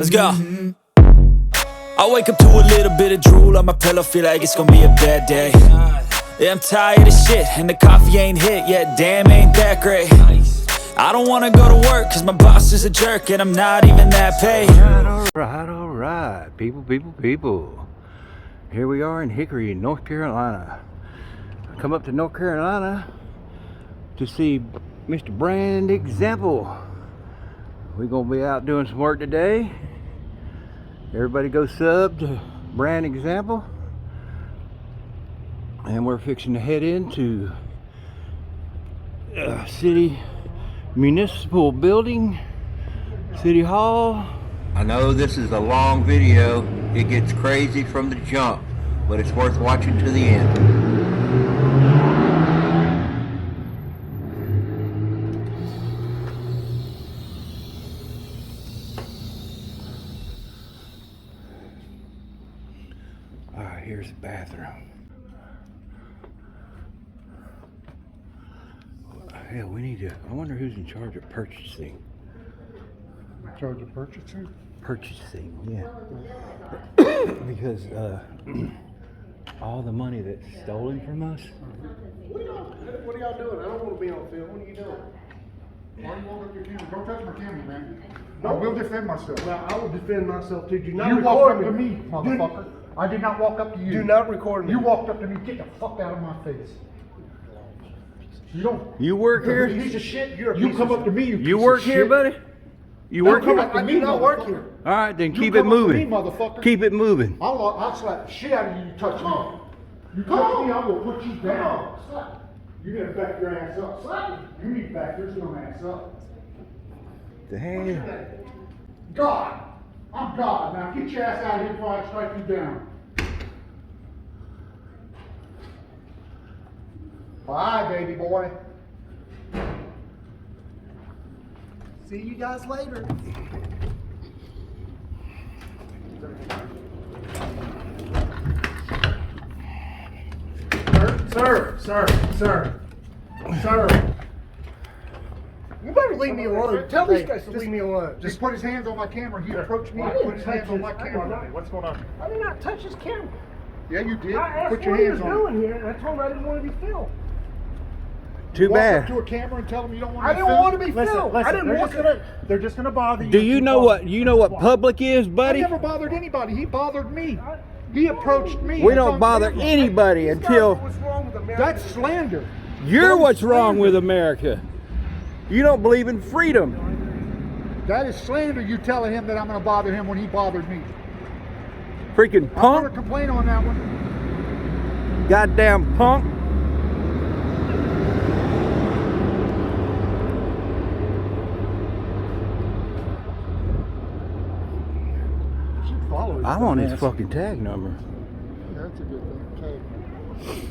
Let's go. I wake up to a little bit of drool on my pillow, feel like it's gonna be a bad day. Yeah, I'm tired of shit, and the coffee ain't hit yet, damn, ain't that great. I don't wanna go to work, cause my boss is a jerk, and I'm not even that paid. Alright, people. Here we are in Hickory, North Carolina. I come up to North Carolina to see Mr. Brand Example. We're gonna be out doing some work today. Everybody go sub to Brand Example. And we're fixing to head into city municipal building, City Hall. I know this is a long video. It gets crazy from the jump, but it's worth watching to the end. Alright, here's the bathroom. Hell, we need to, I wonder who's in charge of purchasing. In charge of purchasing? Purchasing, yeah. Because all the money that's stolen from us. What are y'all doing? I don't want to be on film. What are you doing? Why are you walking up your camera? Don't touch my camera, man. I will defend myself. Well, I will defend myself too. Do not You record walked up me. to me, motherfucker. I did not walk up to you. Do not record me. You walked up to me. Get the fuck out of my face. You don't. You work here? You're a piece of shit. You come up to me. You work here, buddy? You work here? I do not work here. All right, then You keep it come up to moving. me, motherfucker. Keep it moving. I'll slap the shit out of you. You touch me. You touch me, I will put you down. You gotta back your ass up. Slap me. You need to back your dumb ass up. Damn. God. I'm God. Now get your ass out of here before I strike you down. Bye, baby boy. See you guys later. Sir. You better leave me alone. Tell these guys to leave me alone. Just put his hands on my camera. He approached me and put his hands on my camera. What's going on? I did not touch his camera. Yeah, you did. I asked Put your what he hands was on. doing here, and I told him I didn't want to be filmed. Too Walk up bad. to a camera and tell them you don't want I to be didn't filmed. want to be filmed. I didn't want to. They're just gonna bother you. Do you know what public is, I buddy? never bothered anybody. He bothered me. He approached me. We It's don't on bother camera. anybody until What's wrong with America? That's slander. you're That is what's wrong slander. with America. You don't believe in freedom. That is slander. You telling him that I'm gonna bother him when he bothered me. Freaking I'm gonna punk. complain on that one. Goddamn punk. You should follow his I want his dumbass. fucking tag number. That's a good thing. Okay.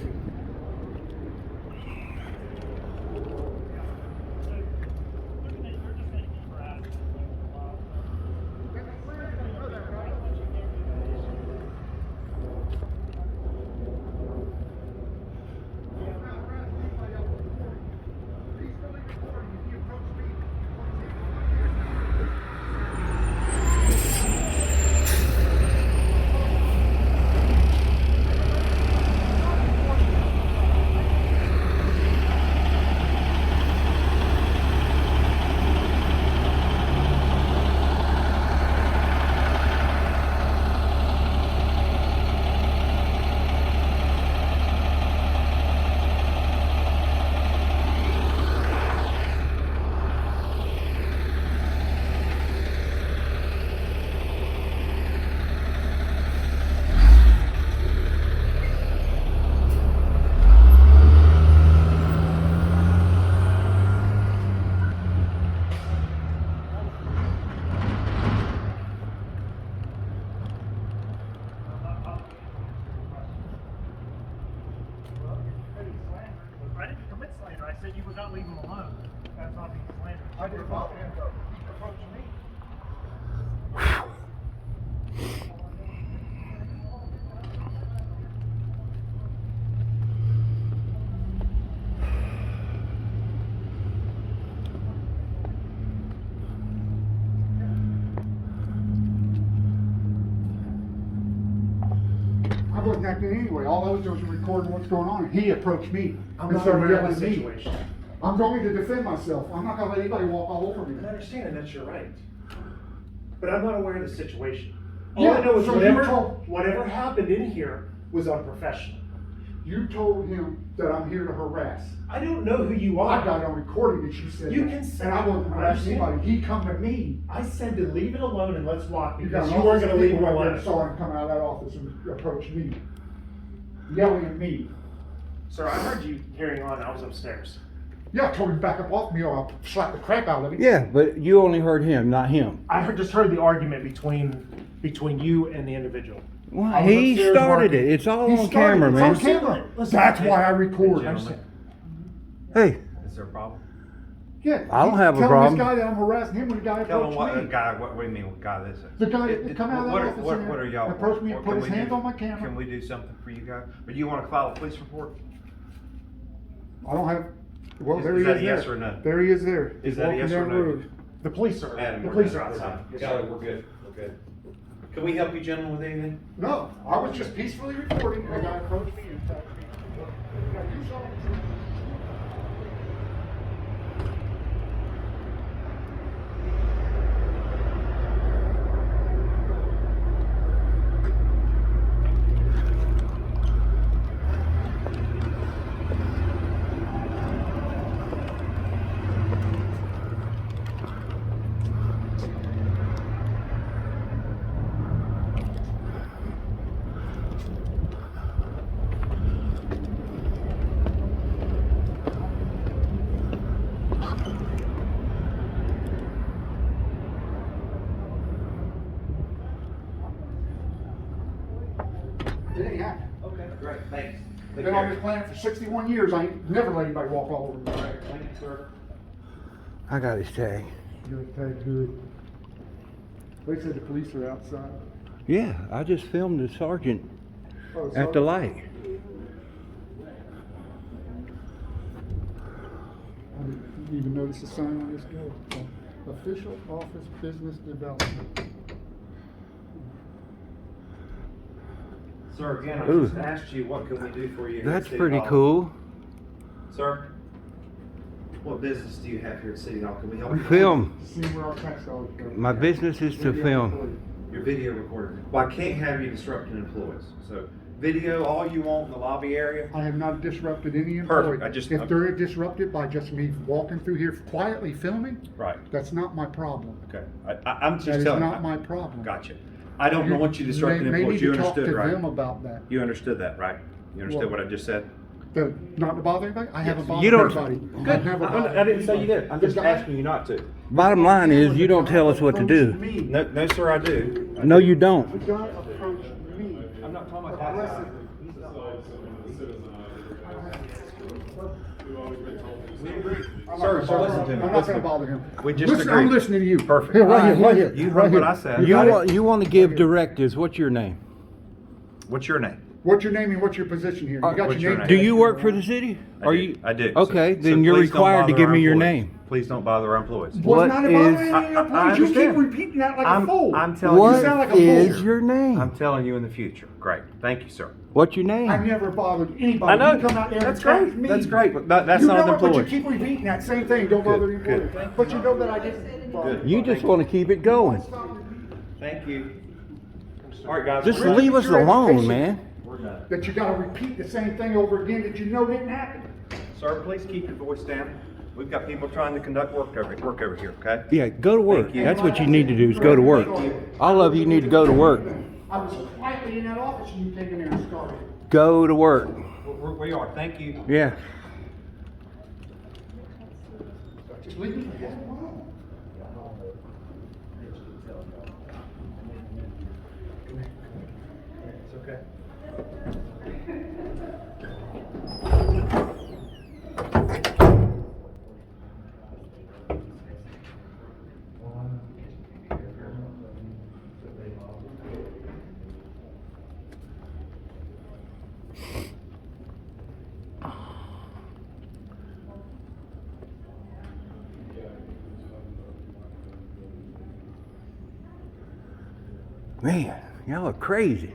wasn't acting anyway. All I was doing was recording what's going on. And he approached me. I'm and not started aware of yelling the at me. situation. I'm going to defend myself. I'm not gonna let anybody walk all over And me. I understand, and that's your right. But I'm not aware of the situation. All Yeah, I know is so you whatever happened in here was unprofessional. You told him that I'm here to harass. I don't know who you are. I got on recording that you said You that. can say And I wasn't harassing understand. anybody. He come to me. I said to leave it alone and let's walk You got because an you weren't officer gonna leave it people right there alone. saw him come out of that office and approach me, yelling at me. Sir, I heard you carrying on. I was upstairs. Yeah, I told him to back up off me or I'll slap the crap out of him. Yeah, but you only heard him, not him. Just heard the argument between you and the individual. Well, I was he upstairs started working. it. It's all He on started camera, it. man. It's on camera. Listen, That's why I record. Understand. Hey, Is there a problem? Yeah. I don't have a Tell problem. this guy that I'm harassing him when the guy Tell him approached what me. guy. What do you mean? What guy this is? The guy that come out of what, that office What, and what are y'all? approached me and what put can his we hand do? on my camera. Can we do something for you guys? But you want to file a police report? I don't have, well, Is- there is he that is a yes there. or no? There he is there. Is He's that a walking yes or down the no? road. The police are. Adam, The we're police good. are outside. Yes, Got sir. it, we're good. We're good. Can we help you gentlemen with anything? No, I was just peacefully recording and the guy approached me and attacked me. Now, you saw him. It ain't happening. Okay, great. Thanks. Take Been on care. this planet for 61 years. I ain't never let anybody walk all over me. Thank you, sir. I got his tag. Good, tag, good. They said the police are outside. Yeah, I just filmed the sergeant Oh, at the light. I didn't even notice the sign on this door. Official Office Business Development. Sir, again, I Ooh. just asked you, what can we do for you? here at That's City pretty Hall? cool. Sir, what business do you have here at City Hall? Can we help We you? film. See where our tax dollars go. My business is to film. Your video recorder. Well, I can't have you disrupting employees. So, video all you want in the lobby area. I have not disrupted any employee. Perfect. If they're disrupted by just me walking through here quietly filming, Right. that's not my problem. Okay. I'm just That is telling you. not my problem. Gotcha. I don't want you disrupting may employees. need You to talk understood, to right? them about that. You understood that, right? You understood What? what I just said? Not to bother anybody? I haven't bothered You don't- anybody. Good. I've never bothered I didn't say you did. I'm The just guy- asking you not to. Bottom line is, you don't tell us what to do. No, no, sir, I do. No, you don't. The guy approached me. I'm not talking about that. Aggressively. We agree. I'm Sir, not sir, gonna listen bother to him. me. I'm not Listen. gonna bother him. We just Listen, agreed. I'm listening to you. Perfect. Here, right All here, right, right here. you right heard here. what I said. You want to give directives. What's your name? What's your name? What's your name and what's your position here? You got What's your your name. name? Do you work for the city? I do. I do. Okay, So then you're please don't required to bother give our me your employees. name. Please don't bother our employees. Was What not is- about any of your I employees. You keep understand. repeating that like a fool. I'm telling you. What sound like a is fool. your name? I'm telling you in the future. Great. Thank you, sir. What's your name? I never bothered anybody. I know. You come out there That's and attack great. me. That's great. But that's you not know an it, but you employee. keep repeating that same thing. Don't bother the employees. But you know that I didn't bother. You just want to keep it going. Thank you. All right, guys. Just we're leave us Your alone, education. man. We're done. That you gotta repeat the same thing over again that you know didn't happen. Sir, please keep your voice down. We've got people trying to conduct work over here, okay? Yeah, go to work. Thank you. That's what you need to do, is go to work. All of you need to go to work. I was quietly in that office and you came in there and started. Go to work. We are. Thank you. Yeah. Just leave me the hell alone. It's okay. Man, y'all are crazy.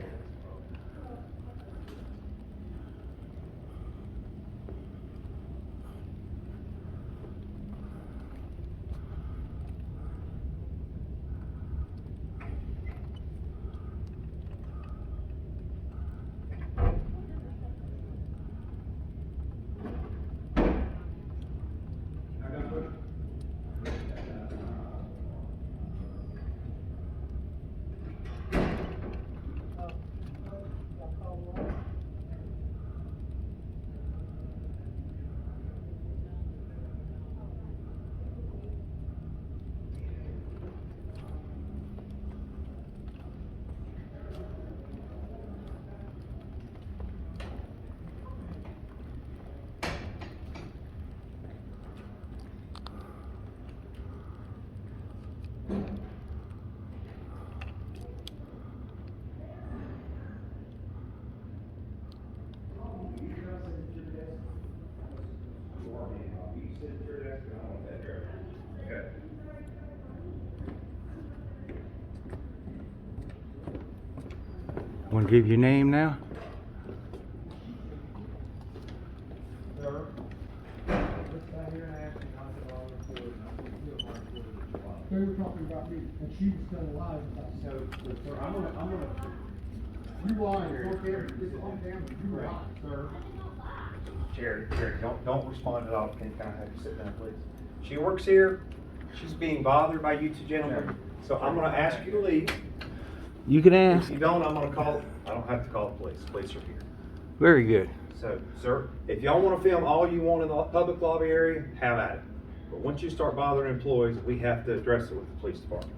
Want to give your name now? They were talking about me, and she was still alive. So, sir, I'm gonna. You lied. Okay, this is on camera. You lied, sir. Jerry, don't respond at all. Can I have you sit down, please? She works here. She's being bothered by you two gentlemen. So I'm gonna ask you to leave. You can If ask. you don't, I'm gonna call, I don't have to call the police. Police are here. Very good. So, sir, if y'all wanna film all you want in the public lobby area, have at it. But once you start bothering employees, we have to address it with the police department.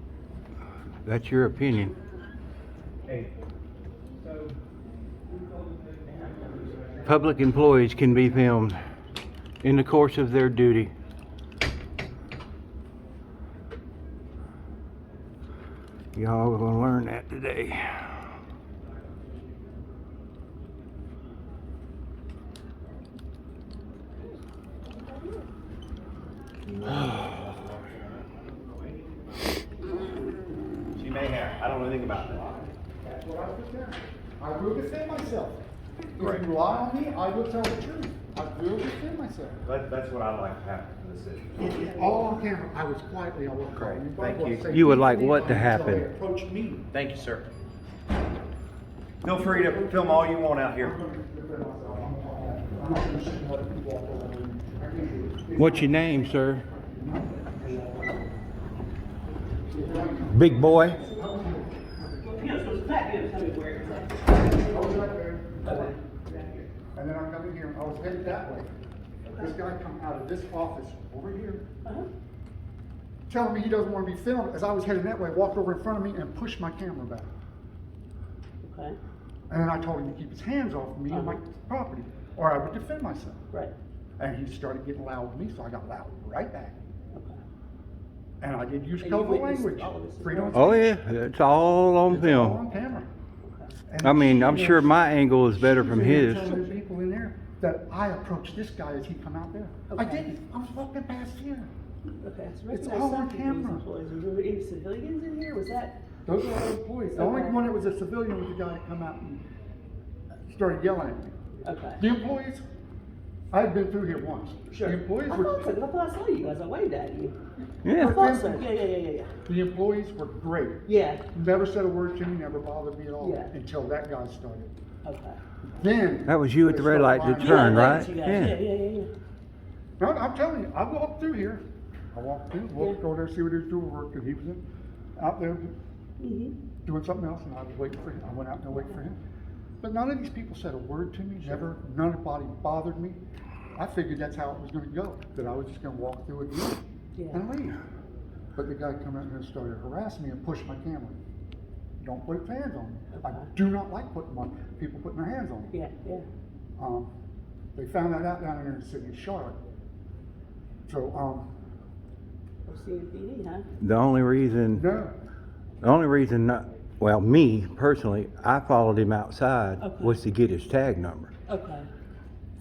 That's your opinion. Hey. Public employees can be filmed in the course of their duty. Y'all are gonna learn that today. She may have, I don't know anything about that. That's what I was saying. I will defend myself. Great. If you lie on me, I will tell the truth. I will defend myself. That's what I'd like to happen in the city. It's all on camera. I was quietly, I wasn't calling you. Thank you. You would like what to Until happen? they approached me. Thank you, sir. Feel free to film all you want out here. What's your name, sir? Big boy. And then I come in here, I was headed that way. This guy come out of this office over here, telling me he doesn't want to be filmed. As I was heading that way, walked over in front of me and pushed my camera back. Okay, And then I told him to keep his hands off me and my property, or I would defend myself. right, And he started getting loud with me, so I got loud right back. okay. And I did use And you colorful witnessed language. all of this as Freedom of Oh speech. yeah, it's all on It's all on film. camera. And I mean, I'm she sure was- my angle is better she from was in there his. telling the people in there that I approached this guy as he come out there. I Okay. didn't. I was walking past here. Okay, so It's recognize all some on of these camera. employees. Was there any civilians in here? Was that? Those are all employees. The only Okay. one that was a civilian was the guy that come out and started yelling at me. Okay. The employees, I had been through here once. Sure. The employees I were, thought so, 'cause I thought I saw you guys. I waved at you. I Yeah. thought so. Yeah. the employees were great. Yeah, Never said a word to me, never bothered me at all Yeah. until that guy started. okay. Then. That was you at they the red started light to lining turn, up. Yeah, I right? waved at you guys. Yeah. Yeah. No, I'm telling you, I walked through here. I walked through, walked over there, see what he was doing work, and he was out there Mm-hmm. doing something else, and I was waiting for him. I went out there waiting for him. But none of these people said a word to me, never, nobody bothered me. I figured that's how it was gonna go, that I was just gonna walk through it Yeah. and leave. But the guy come out here and started harassing me and pushed my camera. Don't put your hands on me. I Okay. do not like people putting their hands on me. Yeah. They found that out down there in the city of Charlotte. So, Or CMPD, huh? The only reason, not, well, me personally, I followed him outside Okay. was to get his tag number. Okay.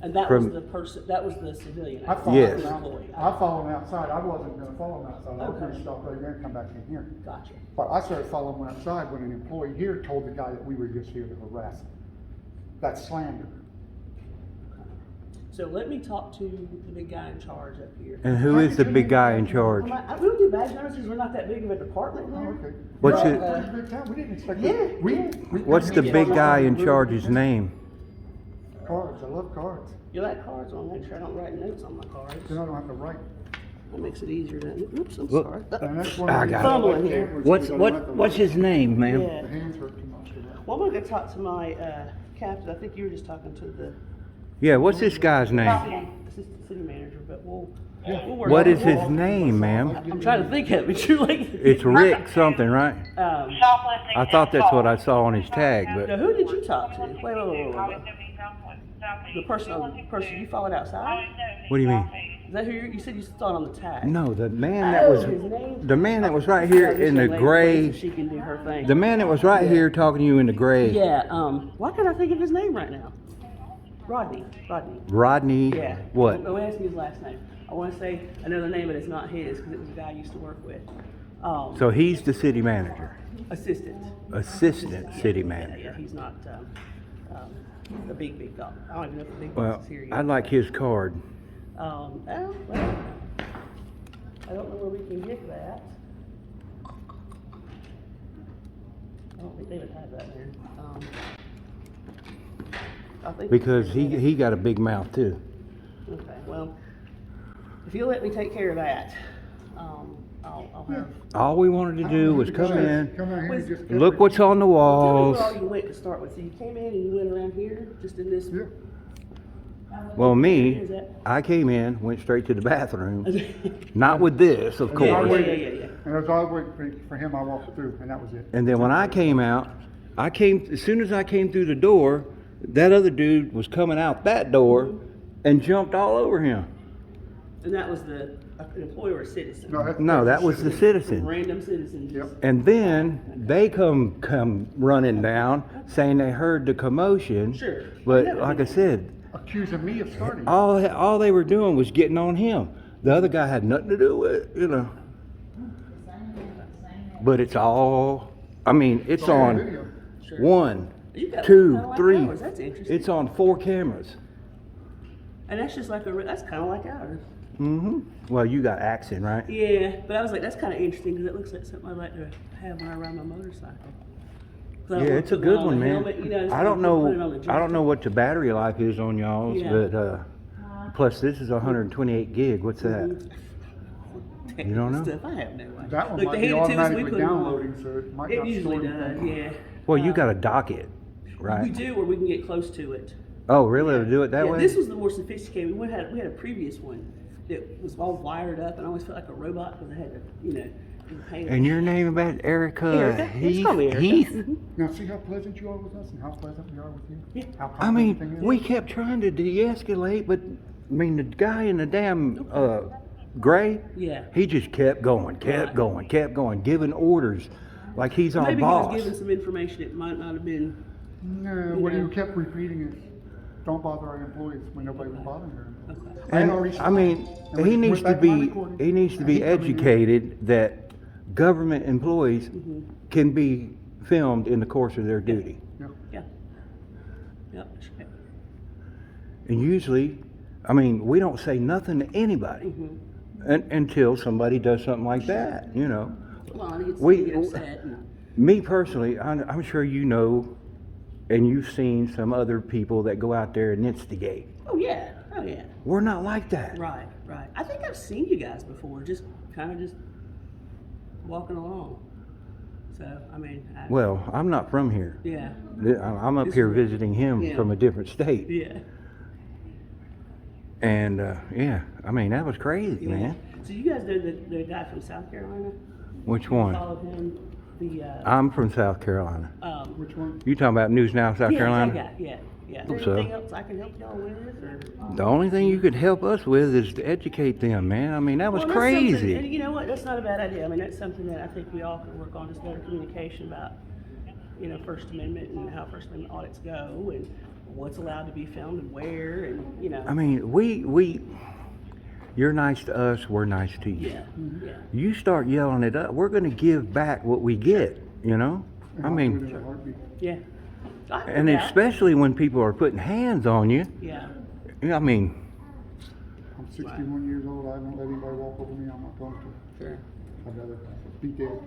And that From- was the person, that was the civilian. I followed Yes. him out. Employee. I followed him outside. I wasn't gonna follow him outside. I was Okay. gonna stop right there and come back in here. Gotcha. But I started following him outside when an employee here told the guy that we were just here to harass him. That's slander. So let me talk to the big guy in charge up here. And who is the big guy in charge? We don't do badge numbers, we're not that big of a department Oh, here. okay. What's We're it- a pretty big town. We didn't expect Yeah, that. We What's the come here big from guy in Little charge's Town. name? Cards. I love cards. You like cards? I'll make sure I don't write notes on my cards. Then I don't have to write. That makes it easier, doesn't it? Oops, I'm Look. sorry. And that's one I of the got reasons I it. like Fumbling here. cameras, What's because I don't have to what's write. his name, ma'am? Yeah. The hands hurt too much for that. Well, I'm gonna go talk to my captain. I think you were just talking to the Yeah, what's this guy's name? assistant city manager, but we'll work What on is it. his name, ma'am? I'm trying to think of it. You're like, It's Rick something, right? Shoplifting. I thought that's what I saw on his tag, now, but who did you talk to? Wait. The person you followed outside? what do you mean? Is that who you said you saw it on the tag? No, the man that was his name? the man that was right here This in the young lady gray. plays, She can do her thing. The man that was right here talking to you in the gray. Yeah. Why can't I think of his name right now? Rodney. Rodney. Yeah. What? Don't ask me his last name. I want to say another name, but it's not his because it was a guy I used to work with. So he's the city manager. Assistant. Assistant city Yeah, manager. he's not the big dog. I don't even know if the big Well, boss is here yet. I'd like his card. Well, I don't know where we can get that. I don't think they would have that there. I think Because he got a big mouth too. Okay, well, if you'll let me take care of that, I'll have. All we wanted to do was come in, Come out here and just. look what's on the Tell me walls. where all you went to start with. So you came in and you went around here, just in this. Yeah. Well, Is me, that- I came in, went straight to the bathroom. Not with this, of Yeah, course. yeah. And as I was waiting for him, I walked through, and that was it. And then when I came out, as soon as I came through the door, that other dude was coming out that door and jumped all over him. And that was an employee or a citizen? No, that was the citizen. Random citizen. Just, And then they come running down saying they heard the commotion. Sure. But like I said, Accusing me of starting. all they were doing was getting on him. The other guy had nothing to do with it, you know. But it's all, I mean, it's on Video. 1, You got 2, kinda like 3. ours. That's interesting. It's on 4 cameras. And that's just like that's kind of like ours. Well, you got accent, right? Yeah, but I was like, that's kind of interesting because it looks like something I'd like to have when I ride my motorcycle. 'Cause I don't Yeah, wanna it's a put good on one, the man. helmet, you know, just I don't put it on the know jacket. what the battery life is on y'all's, Yeah. but plus this is 128 gig. What's that? You don't know? Stuff, I have no idea. That one Look, might they be handed it to us, we automatically put it on. downloading, so it might It not usually store does, anything. yeah. Well, you got to dock it, right? We do, or we can get close to it. Oh, really? To do it that Yeah, way? this was the more sophisticated. We had a previous one that was all wired up, and I always felt like a robot because I had to, you know, do paint. And your name about Erica Erica. Just call me Erica. Heath? Now, see how pleasant you are with us and how pleasant we are with you? Yeah. How I calm mean, everything is? we kept trying to de-escalate, but I mean, the guy in the damn gray, Yeah. he just kept going, kept going, giving orders like he's our Maybe boss. he was given some information that might not have been. No, what know. you kept repeating is, don't bother our employees when nobody was bothering her. Okay. And already I mean, stopped. And we he needs went to back to my be recording. he needs to And be he coming in. educated that government employees can be filmed in the course of their duty. Yeah. Yeah. Yep. That's right. And usually, I mean, we don't say nothing to anybody until somebody does something like that, you know. Well, I think We- it's get upset. And, Me personally, I'm sure you know, and you've seen some other people that go out there and instigate. oh yeah. We're not like that. Right. I think I've seen you guys before, just kind of just walking along. So I mean. Well, I'm not from here. Yeah. I'm up here visiting him Yeah. from a different state. Yeah. And yeah, I mean, that was crazy, man. So you guys know the guy from South Carolina? Which one? Followed him. The I'm from South Carolina. Which one? You talking about News Now, South Carolina? That guy. Yeah. Is there So? anything else I can help y'all with? Or? The only thing you could help us with is to educate them, man. I mean, that was Well, that's something- crazy. And you know what? That's not a bad idea. I mean, that's something that I think we all can work on, just better communication about, you know, First Amendment and how First Amendment audits go and what's allowed to be filmed and where and, you know. I mean, you're nice to us, we're nice to you. Yeah. You start yelling at us, we're going to give back what we get, you know? I And I'll do it mean, in a heartbeat. Yeah. I heard and that. especially when people are putting hands on you. Yeah. I mean, I'm 61 years old. I don't let anybody walk over me. I'm not going to. Sure. I'd rather be dead.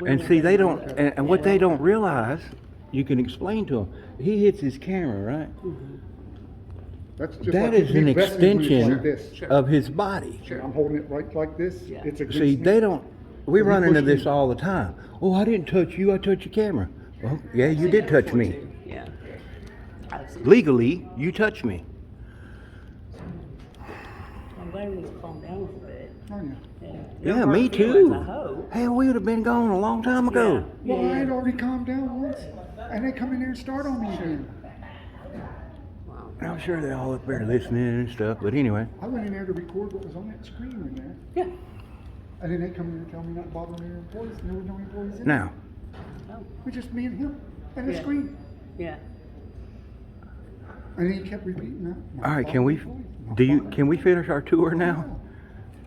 and see, they don't, and what they don't realize, you can explain to them. He hits his camera, right? That's just That like is an me wrestling when it's extension like this. of his body. I'm holding it right like this. Yeah. It's against See, me. they don't, we So he run into pushed this me. all the time. Oh, I didn't touch you, I touched your camera. Well, yeah, you did touch me. Yeah. I've seen- Legally, you touched me. I'm glad we calmed down a little bit. Oh, yeah. Yeah, Yeah, me feelings, too. I hope. Hell, we would have been gone a long time ago. Yeah. Well, I had already calmed down once, and they come in there and start on me again. Wow. And I'm sure they're all up there listening and stuff, but anyway. I went in there to record what was on that screen in there, Yeah. and then they come in and tell me not to bother their employees, and there were no employees in Now, Oh. It was just me and him, and the Yeah. screen. Yeah. And he kept repeating that. all right, can we finish our tour now?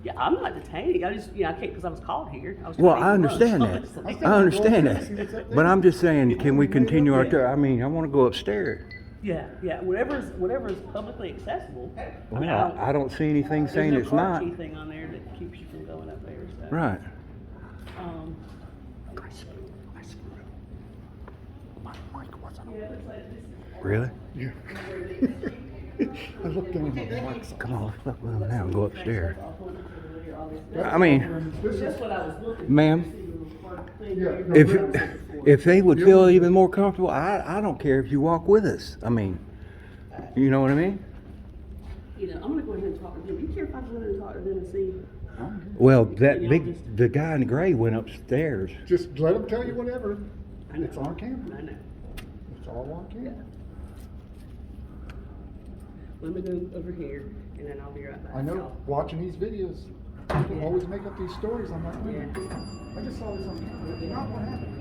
Yeah, I'm not detaining. I just, I can't because I was called here. I was Well, trying I to eat understand lunch. that. I understand that. But I'm just saying, can we continue our tour? I mean, I want to go upstairs. Yeah, whatever is publicly accessible. Well, I don't see anything saying there's it's no not. car key thing on there that keeps you from going up there. So. Right. Um, Really? Yeah. I looked down at the marks. Come on, let's look now and go upstairs. I mean, that's what I was looking. ma'am, Yeah. if they would feel even more comfortable, I don't care if you walk with us. I mean, you know what I mean? I'm gonna go ahead and talk to them. You care if I go ahead and talk to them and see? Well, the guy in gray went upstairs. Just let them tell you whatever. I know. It's on camera. I know. It's all on camera. Let me go over here, and then I'll be right back. I know, watching these videos, people always make up these stories. I'm like, wait a minute, I just saw this on camera. That's not what happened.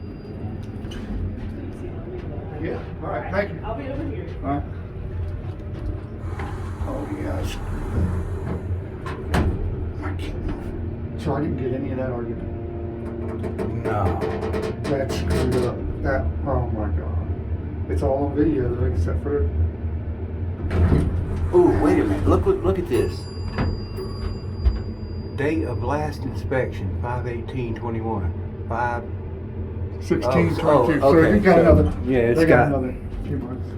Yeah, all right, thank you. I'll be over here. All right. Oh, yes. So I didn't get any of that argument. No. That screwed up. That, oh my God. It's all on video though, except for, Oh, wait a minute. Look at this. Date of last inspection, 5/18/21. 16, 22, oh, so okay, you got so, another, yeah, it's they got got- another few months.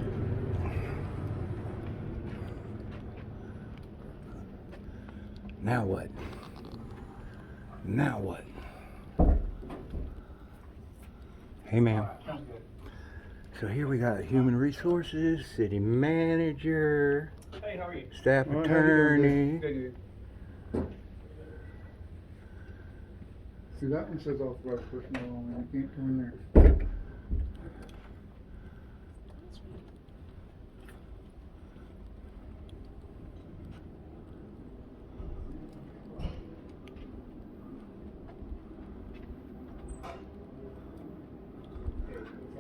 Now what? Now what? Hey, ma'am. So here we got human resources, city manager, Hey, how are you? staff All right, how you doing, attorney. Dave? See, that one says authorized personnel only, you can't come in there.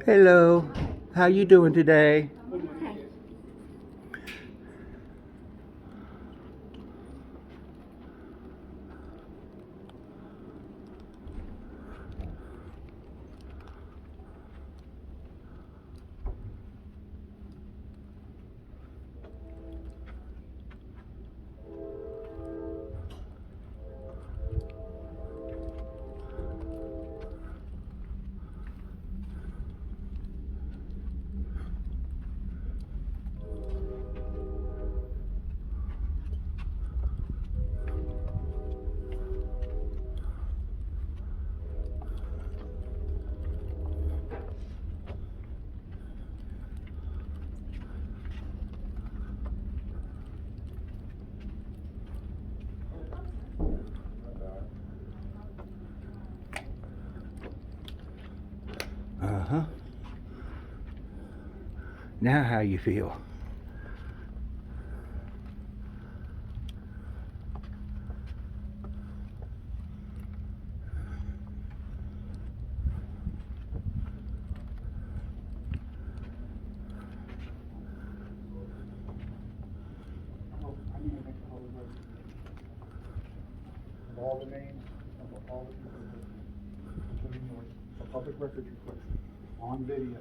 Hello. How you doing today? Uh-huh. Now how you feel? I need to make a whole list of all the names of all the people that are a public records request on video.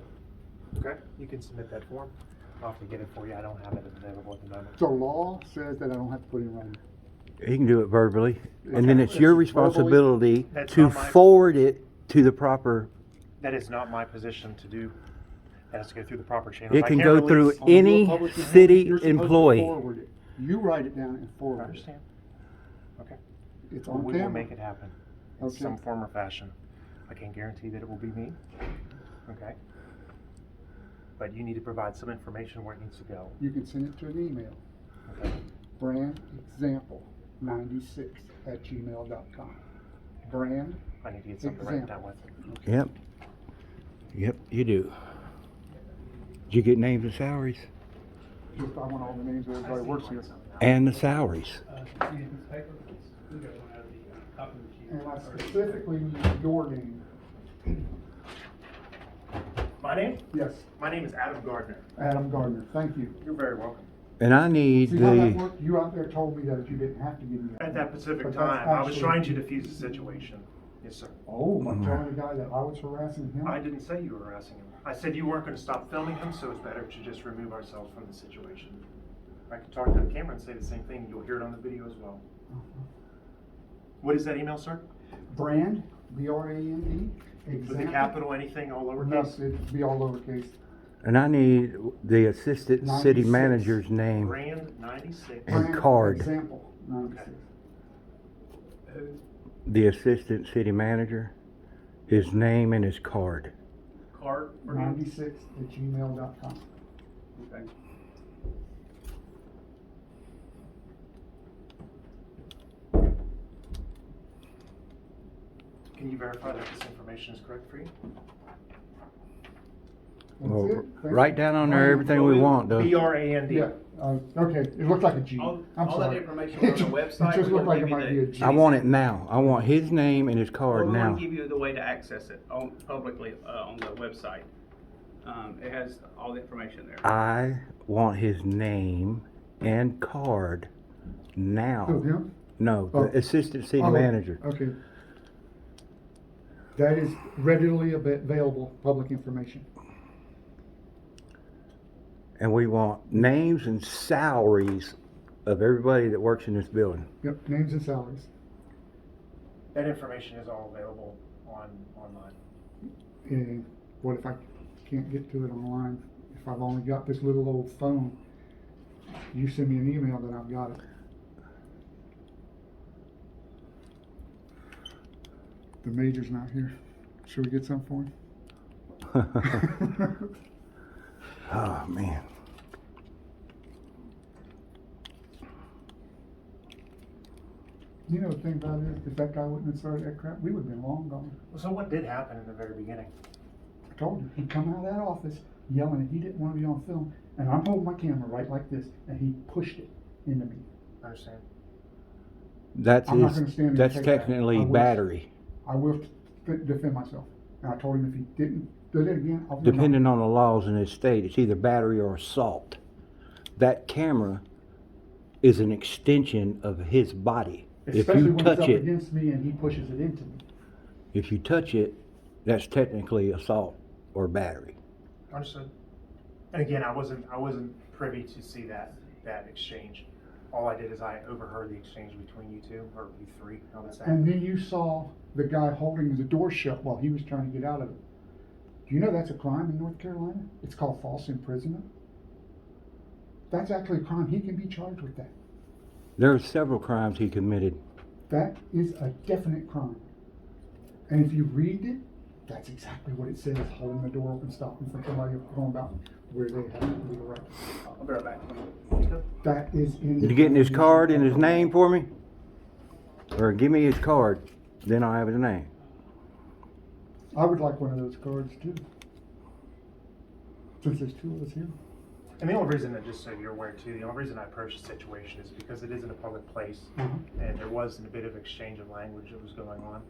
Okay, you can submit that form. I'll have to get it for you. I don't have it available at the moment. The law says that I don't have to put it in writing. You can do it verbally, and then it's your Verbally. responsibility That's to not my- forward it to the proper. That is not my position to do. That has to go through the proper channels. It I can can't go through release- On your any public account, city you're supposed to employee. forward it. You write it down and I forward it. understand. Okay. It's on We camera. will make it happen in Okay. some form or fashion. I can't guarantee that it will be me. Okay. But you need to provide some information where it needs to go. You can send it to an email. Okay. Brand example 96@gmail.com. Brand. I need to get something to write down with. Yep. Yep, you do. Did you get names and salaries? Just, I want all the names of everybody who works here. And the salaries. And I specifically need your name. My name? Yes, My name is Adam Gardner. Adam Gardner. Thank you. You're very welcome. And I need See how that the, worked? You out there told me that you didn't have to give me that. At that specific But that's time, I was actually- trying to defuse the situation. Yes, sir. Oh, I'm telling the guy that I was harassing him? I didn't say you were harassing him. I said you weren't gonna stop filming him, so it's better to just remove ourselves from the situation. I could talk to the camera and say the same thing, you'll hear it on the video as well. What is that email, sir? Brand, B-R-A-N-D. With the capital, anything, all No, lowercase? it'd be all lowercase. and I need the assistant city 96. manager's name. Brand 96. And Brand card. Example, 96. The assistant city manager, his name and his card. Card for him? 96@gmail.com. Okay. Can you verify that this information is correct for you? Well, That's it. Thank write you. down on there everything we want, though. B-R-A-N-D. Yeah, okay, it looked like a G. All I'm that sorry. information on the website, It just we're looked gonna like it give you might be a the- G. I want it now. I want his name and his card We're now. gonna give you the way to access it on, publicly, on the website. It has all the information there. I want his name and card now. Who, him? No, Oh. the assistant city Oh, manager. Okay. That is readily available public information. And we want names and salaries of everybody that works in this building. Yep, names and salaries. That information is all available online. And what if I can't get to it online? If I've only got this little old phone, you send me an email, then I've got it. The major's not here. Should we get some for him? Oh, man. You know the thing about it is, if that guy wouldn't have started that crap, we would have been long gone. So what did happen in the very beginning? I told you, he'd come out of that office yelling and he didn't want to be on film, and I'm holding my camera right like this, and he pushed it into me. I understand. That's I'm not his, gonna stand and that's take that. technically I will- battery. I will defend myself. And I told him if he didn't do it again, I'll Depending on the laws in this state, it's either battery or assault. That camera is an extension of his body. If Especially you when it's touch up it, against me and he pushes it into me. if you touch it, that's technically assault or battery. Understood. And again, I wasn't privy to see that exchange. All I did is I overheard the exchange between you two, or you three, I would say. And then you saw the guy holding the door shut while he was trying to get out of it. Do you know that's a crime in North Carolina? It's called false imprisonment. That's actually a crime. He can be charged with that. There are several crimes he committed. That is a definite crime. And if you read it, that's exactly what it says, holding the door open, stopping from somebody going about where they have legal right. I'll be right back. That is in. You getting his card and his name for me? Or give me his card, then I'll have his name. I would like one of those cards too. Since there's two of us here. And the only reason that, just so you're aware too, the only reason I approached the situation is because it is in a public place, and there was a bit of exchange of language that was going on.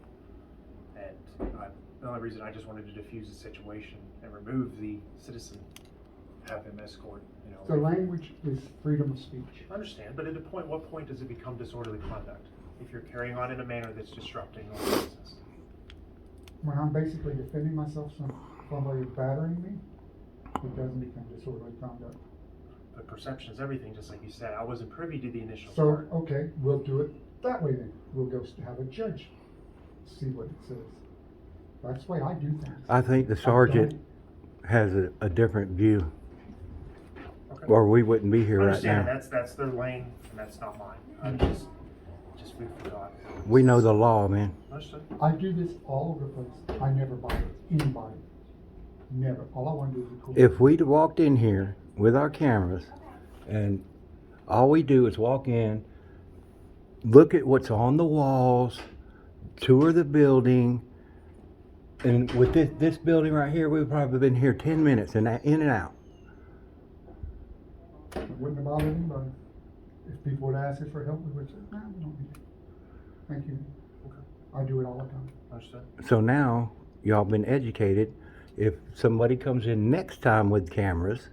And the only reason I just wanted to diffuse the situation and remove the citizen, have him escort, The language is freedom of speech. I understand, but at what point does it become disorderly conduct? If you're carrying on in a manner that's disrupting the business. When I'm basically defending myself from somebody battering me, it doesn't become disorderly conduct. But perception is everything, just like you said. I wasn't privy to the initial So, part. okay, we'll do it that way then. We'll go have a judge see what it says. That's the way I do things. I think the sergeant has a different view, Okay. or we wouldn't be here I right understand, now. that's their lane, and that's not mine. I just food for thought. We know the law, man. Understood. I do this all over the place. I never bother anybody. Never. All I want to do is record. If we'd walked in here with our cameras and all we do is walk in, look at what's on the walls, tour the building, and with this building right here, we've probably been here 10 minutes and in and out. It wouldn't have bothered anybody. If people would ask us for help, we would say, no, we don't need it. Thank you. Okay. I do it all the time. Understood. So now, y'all been educated. If somebody comes in next time with cameras,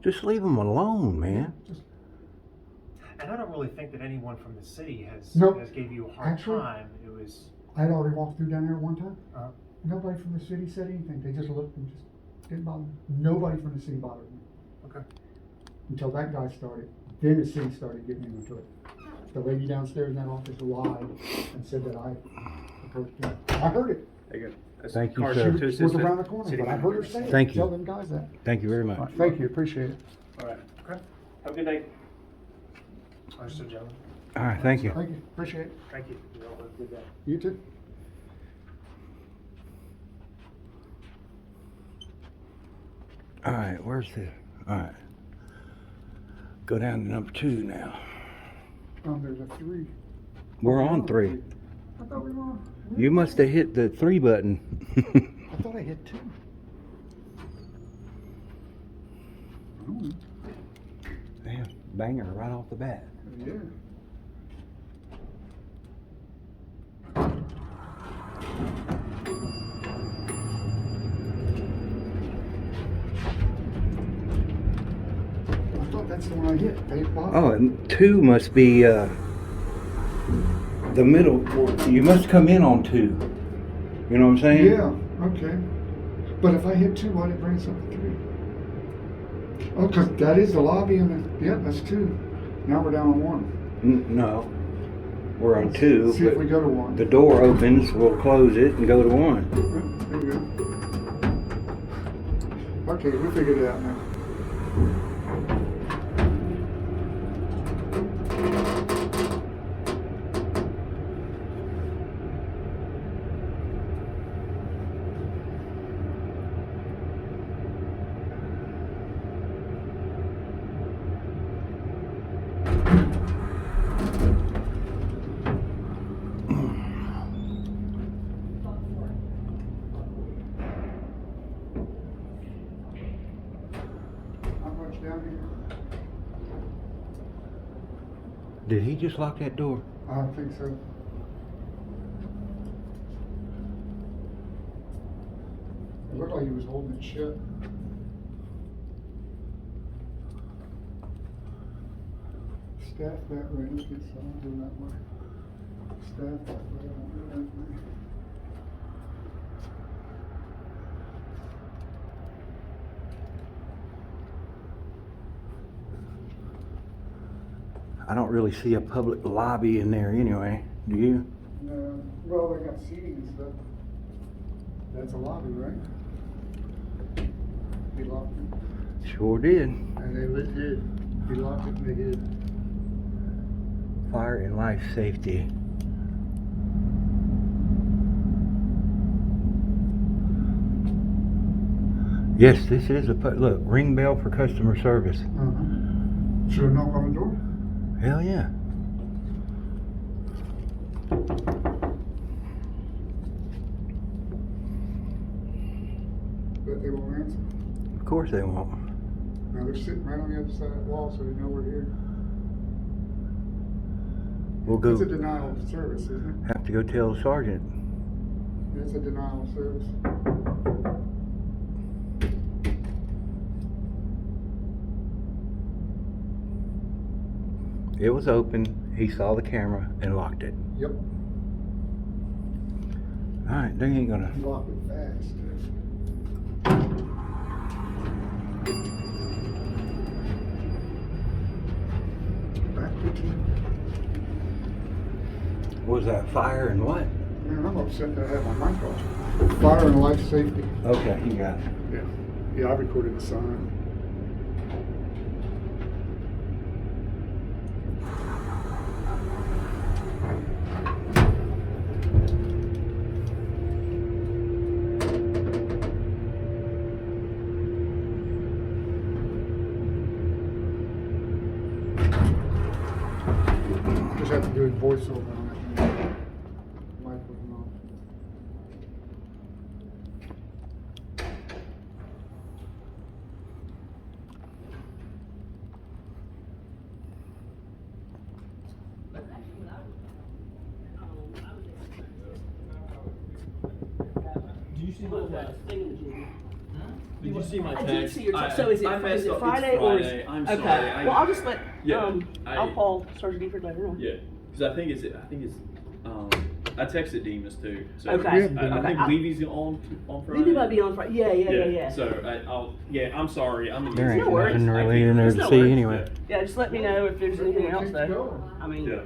just leave them alone, man. Just And I don't really think that anyone from the city has Nope. gave you a hard Actually, time. It was. I had already walked through down there one time. Uh, Nobody from the city said anything. They just looked and just didn't bother me. Nobody from the city bothered me okay. until that guy started. Then the city started getting into it. The lady downstairs in that office lied and said that I approached him. I heard it. There you go. That's Thank you, car sir. to She was assistant, around the corner, city but I heard her say it. Thank you. Tell them guys that. Thank you very All much. right, thank you, appreciate it. All right. Okay. Have a good day. Understood, gentlemen. All right, thank you. Thank you, appreciate it. Thank you. You all have a good day. You too. All right, where's the, all right. Go down to number 2 now. There's a 3. We're on 3. I thought we were on. You must have hit the 3 button. I thought I hit 2. Oh, Damn, banger right off the bat. yeah. I thought that's the one I hit. They bought. Oh, and 2 must be the middle. You must come in on 2. You know what I'm saying? Yeah, okay. But if I hit 2, why did it bring us up to 3? Oh, because that is the lobby and the, yeah, that's 2. Now we're down on 1. No, we're on 2. See if but we go to 1. the door opens, we'll close it and go to 1. There we go. Okay, we figured it out now. Down here. Did he just lock that door? I don't think so. It looked like he was holding it shut. Staff that way. Let's get someone doing that way. Staff that way. I'll do that way. I don't really see a public lobby in there anyway. Do you? Well, they got seating and stuff. That's a lobby, right? He locked it. Sure did. And they did. He locked it and they did. Fire and life safety. Yes, this is a look. Ring bell for customer service. Should I knock on the door? Hell yeah. But they won't answer. Of course they won't. Now they're sitting right on the other side of that wall, so they know we're here. We'll go. It's a denial of service, isn't Have to go tell the sergeant. it? It's a denial of service. It was open. He saw the camera and locked it. Yep. All right, they ain't gonna. Lock it fast. Back to you. What was that? Fire and what? Man, I'm upset that I have my mic off. Fire and life safety. Okay, you got it. Yeah. Yeah, I recorded the sign. Just have to do a voiceover on it. Mic wasn't on. Did you see my text? Did you see my I text? did see your text. So is I messed it up. Friday It's or is Friday. I'm okay. sorry. Well, I'll just let Yeah, I'll call Sergeant Gifford later on. Yeah, because I think it's, I texted Demas too. So Okay. I Okay. think Levy's on Friday. Levy might be on Friday. Yeah. So I'm sorry. There ain't No worries. nothing really in there There's to no see worries. anyway. Yeah, just let me know if there's anything else though. I mean, Yeah.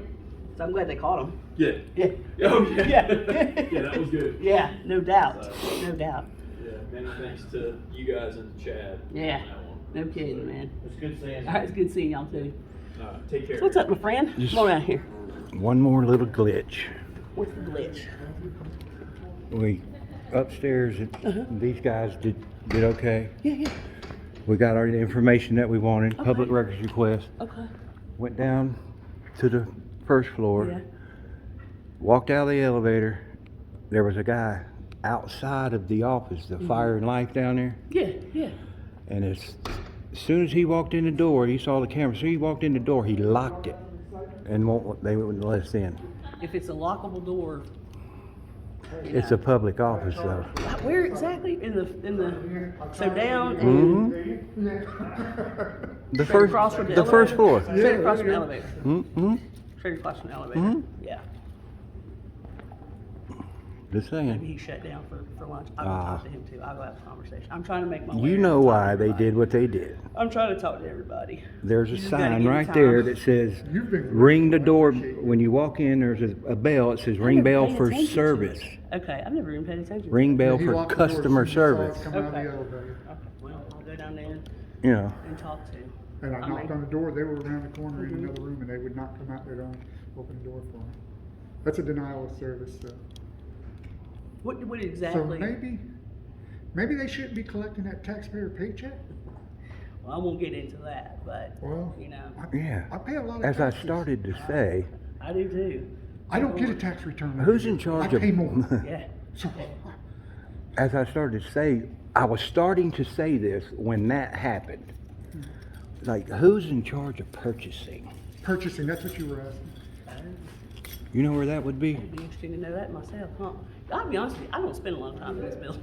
so I'm glad they caught him. Yeah. Yeah. Oh yeah. Yeah. Yeah, that was good. Yeah, no doubt. So- No doubt. Yeah, many thanks to you guys and Chad. Yeah. on that one. No kidding, man. It's good seeing All right, it's good seeing y'all too. Take care. So what's up, my friend? Just- Come on out here. One more little glitch. What's the glitch? We upstairs, these guys did okay. Yeah. We got our information that we wanted, public Okay. records request. Okay. Went down to the first floor, Yeah. walked out of the elevator. There was a guy outside of the office, the Fire and Life down there. Yeah. And as soon as he walked in the door, he saw the camera. As soon as he walked in the door, he locked it, and they wouldn't let us in. If it's a lockable door, It's a public office, though. where exactly in the so down Mm-hmm. and The straight across from the first floor. elevator? Straight across from the elevator. Mm-hmm. Straight across from the elevator. Mhm. Yeah. Just Maybe saying. he shut down for lunch. I'll go talk to him too. I'll go have a conversation. I'm trying to make my way. You around know and talk why to they everybody. did what they did. I'm trying to talk to everybody. There's a You just gotta sign give me right time. there that says, You've been ring the door. When you walk in, there's a bell. It says, ring never bell paid for attention to service. it. Okay, I've never even paid attention. Ring bell He for locked the door as customer soon as he saw us service. come out of the Okay. elevator. Okay, well, I'll go down there You know. and talk to. And I I knocked mean- on the door, they were around the corner in Mhm. another room, and they would not come out there to open the door for me. That's a denial of service, so. What So exactly? maybe they shouldn't be collecting that taxpayer paycheck? Well, I won't get into that, but Well, you know, Yeah. I pay a lot of As I taxes. started to say, I do too. I don't get a tax return. every who's in year. charge I of? pay more. Yeah. So, As I started to say, I was starting to say this when that happened. Like, who's in charge of purchasing? purchasing, that's what you were asking. You know where that would be? It'd be interesting to know that myself, huh? I'll be honest with you, I don't spend a lot of time in this building.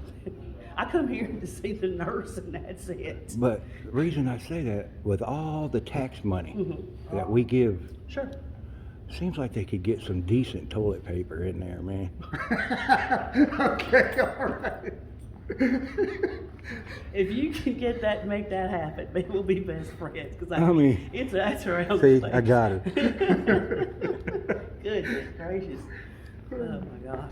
I come here to see the nurse and that's it. But the reason I say that, with all the tax money Mhm. that we give, Sure. seems like they could get some decent toilet paper in there, man. Okay, all right. If you can get that, make that happen, maybe we'll be best friends. Cause I mean, that's around. see, the I got it. Goodness gracious. Oh my gosh.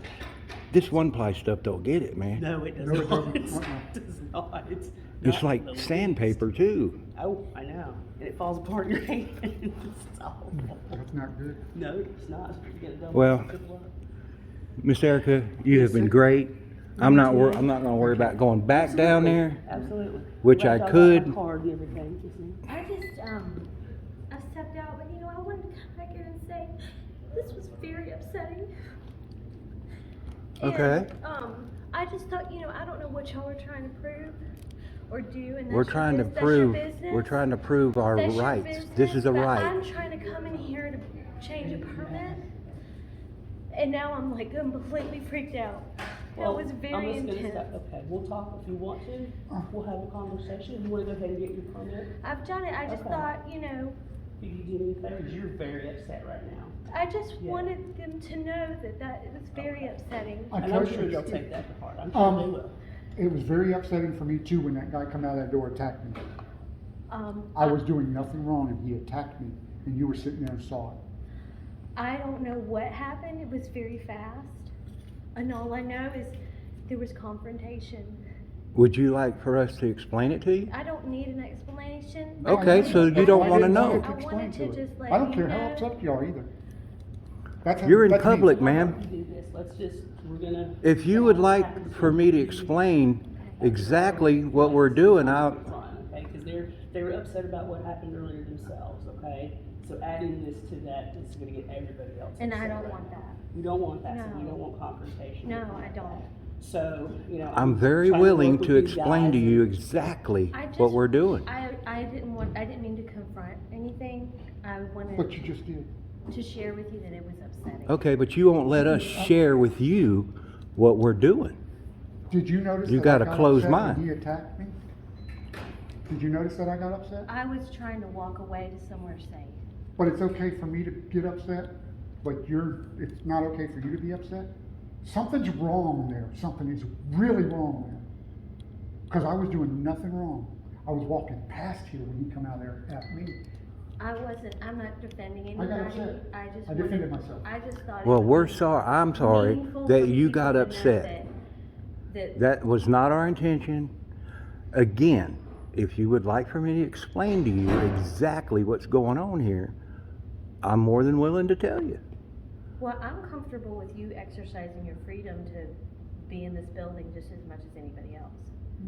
This one ply stuff don't get it, man. No, it does No, it not. doesn't. It does not. It's not like the least. sandpaper too. Oh, I know. And it falls apart in your hand. It's awful. That's not good. No, it's not. You gotta double Well, check it out. Miss Erica, you have been sir. great. I'm not too. I'm not gonna worry about going back down there. Absolutely. Which Glad I y'all got could. my card and everything, you see. I just, I stepped out, but I wanted to come back here and say, this was very upsetting. Okay. And, I just thought, I don't know what y'all are trying to prove or do, and We're that's trying to your that's your prove business. we're trying to prove our That's your rights. business, This is a but right. I'm trying to come in here to change a permit, and now I'm like completely freaked out. Well, That was I'm very just gonna intense. stop. Okay, we'll talk if you want to. We'll have a conversation. If you wanna go ahead and get your permit, I've done it, I just Okay. thought, if you do me a favor, you're very upset right now. I just Yeah. wanted them to know that it was very upsetting. I And I'm told sure you. they'll take that to heart. I'm sure they will. It was very upsetting for me too when that guy come out of that door and attacked me. I was doing nothing wrong and he attacked me and you were sitting there and saw it. I don't know what happened. It was very fast. And all I know is there was confrontation. Would you like for us to explain it to you? I don't need an explanation. Okay, so you don't wanna know. I wanted to just let I don't you care how know. upset you are either. That's how- You're in that's me. public, Why don't ma'am. you do this? Let's just, we're gonna. If you would like for me to explain exactly what we're doing, I'll, Okay, because they were upset about what happened earlier themselves, okay? So adding this to that is gonna get everybody else And I upset don't right want now. that. You don't want that, so you No. don't want confrontation. No, I don't. So, I'm very trying to willing work to with you explain to guys you and- exactly I just, what we're doing. I didn't mean to confront anything. I But wanted you just did. to share with you that it was upsetting. Okay, but you won't let us share with you what we're doing. Did you notice You that I got a got closed upset when mind. he attacked me? Did you notice that I got upset? I was trying to walk away to somewhere safe. But it's okay for me to get upset, but it's not okay for you to be upset? Something's wrong there. Something is really wrong there. Because I was doing nothing wrong. I was walking past here when he come out there at me. I'm not defending I got anybody. upset. I defended myself. I just thought. Well, it we're was sorry, I'm sorry meaningful that for you people got to know upset. that That was not our intention. Again, if you would like for me to explain to you exactly what's going on here, I'm more than willing to tell you. Well, I'm comfortable with you exercising your freedom to be in this building just as much as anybody else.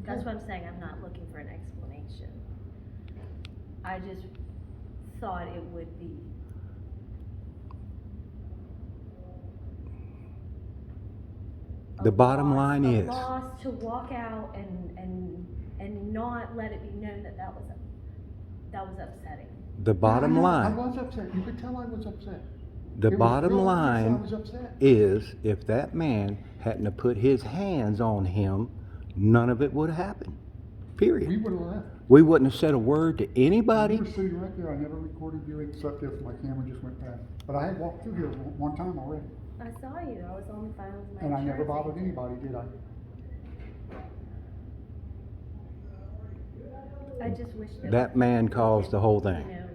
That's what I'm saying, I'm not looking for an explanation. I just thought it would be The bottom line is, a loss to walk out and not let it be known that that was upsetting. the bottom I line, was upset. You could tell I was upset. the It was bottom real obvious I line was upset. is if that man hadn't have put his hands on him, none of it would have happened. We Period. would have left. We wouldn't have said a word to anybody. You were sitting right there. I never recorded you except if my camera just went bad. But I had walked through here one time already. I saw you, I was on the phone with my And I never insurance bothered agent. anybody, did I? I just wish That man caused the whole thing. You know,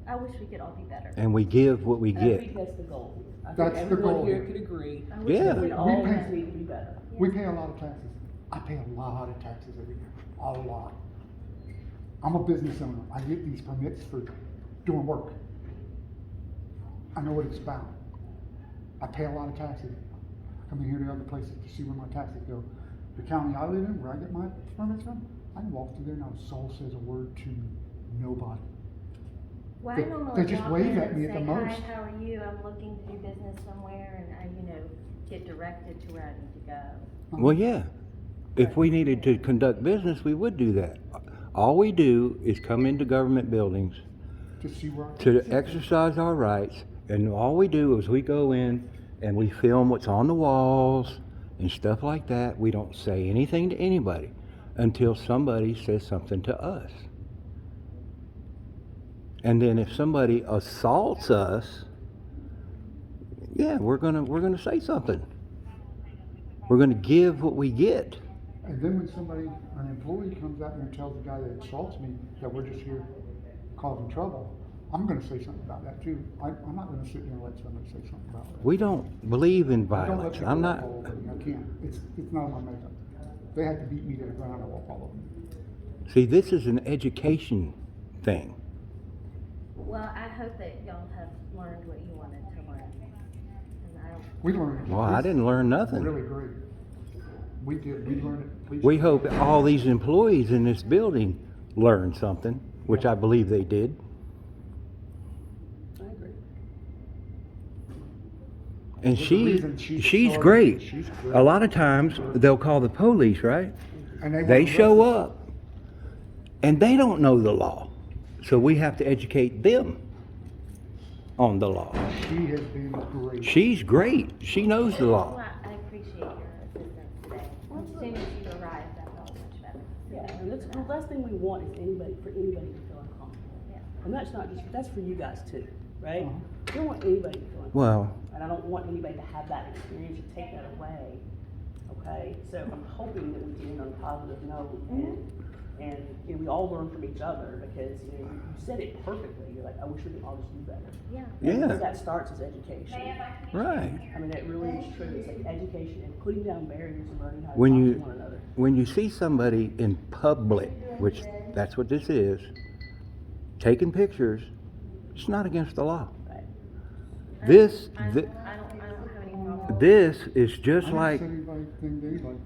I wish we could all be better. And we give what we And I get. think that's the goal. I think That's the everyone goal. here could agree. I wish Yeah. we We could all pay- just need to be better. We pay a lot of taxes. I pay a lot of taxes every year. A lot. I'm a business owner. I get these permits for doing work. I know what it's about. I pay a lot of taxes. I come in here to other places to see where my taxes go. The county I live in, where I get my permits from, I can walk through there and not a soul says a word to nobody. Well, I They- normally they just walk wave in at and me at say, the most. hi, how are you? I'm looking to do business somewhere, and I, get directed to where I need to go. Well, yeah. If we needed to conduct business, we would do that. All we do is come into government buildings To see where I to exercise our rights, and all we do is we go in and we film what's on the walls and stuff like that. We don't say anything to anybody until somebody says something to us. And then if somebody assaults us, yeah, we're gonna say something. We're gonna give what we get. And then when an employee comes out and tells the guy that assaults me that we're just here causing trouble, I'm gonna say something about that too. I'm not gonna sit there and let somebody say something about it. We don't believe in I don't let violence. people I'm walk not. all over me. I can't. It's not on my makeup. They had to beat me to the ground to walk all over me. See, this is an education thing. Well, I hope that y'all have learned what you wanted to learn. And I don't, We learned. Well, I didn't learn nothing. Really great. We did. We learned it. Please. We hope all these employees in this building learned something, which I believe they did. I agree. And There's a reason she's started. great. She's great. A lot of times they'll call the police, right? And they They want to show arrest us. up and they don't know the law. So we have to educate them on the law. She has been great. She's great. She knows the well, law. I appreciate your assistance today. As soon as you arrived, I felt much better. Yeah, and that's, the last thing we want is for anybody to feel uncomfortable. Yeah. And that's for you guys too, right? Uh-huh. I don't want anybody to feel uncomfortable. Well, And I don't want anybody to have that experience or take that away, okay? So I'm hoping that we can end on a positive note and we all learn from each other because, you said it perfectly. You're like, I wish we could all just do better. Yeah. And Yeah. where that starts is education. right. I mean, it really is true. It's like education and putting down barriers and learning how to When talk you to one another. when you see somebody in public, which that's what this is, taking pictures, it's not against the law. Right. This I don't have any problem. this is just I don't like, say anything to anybody.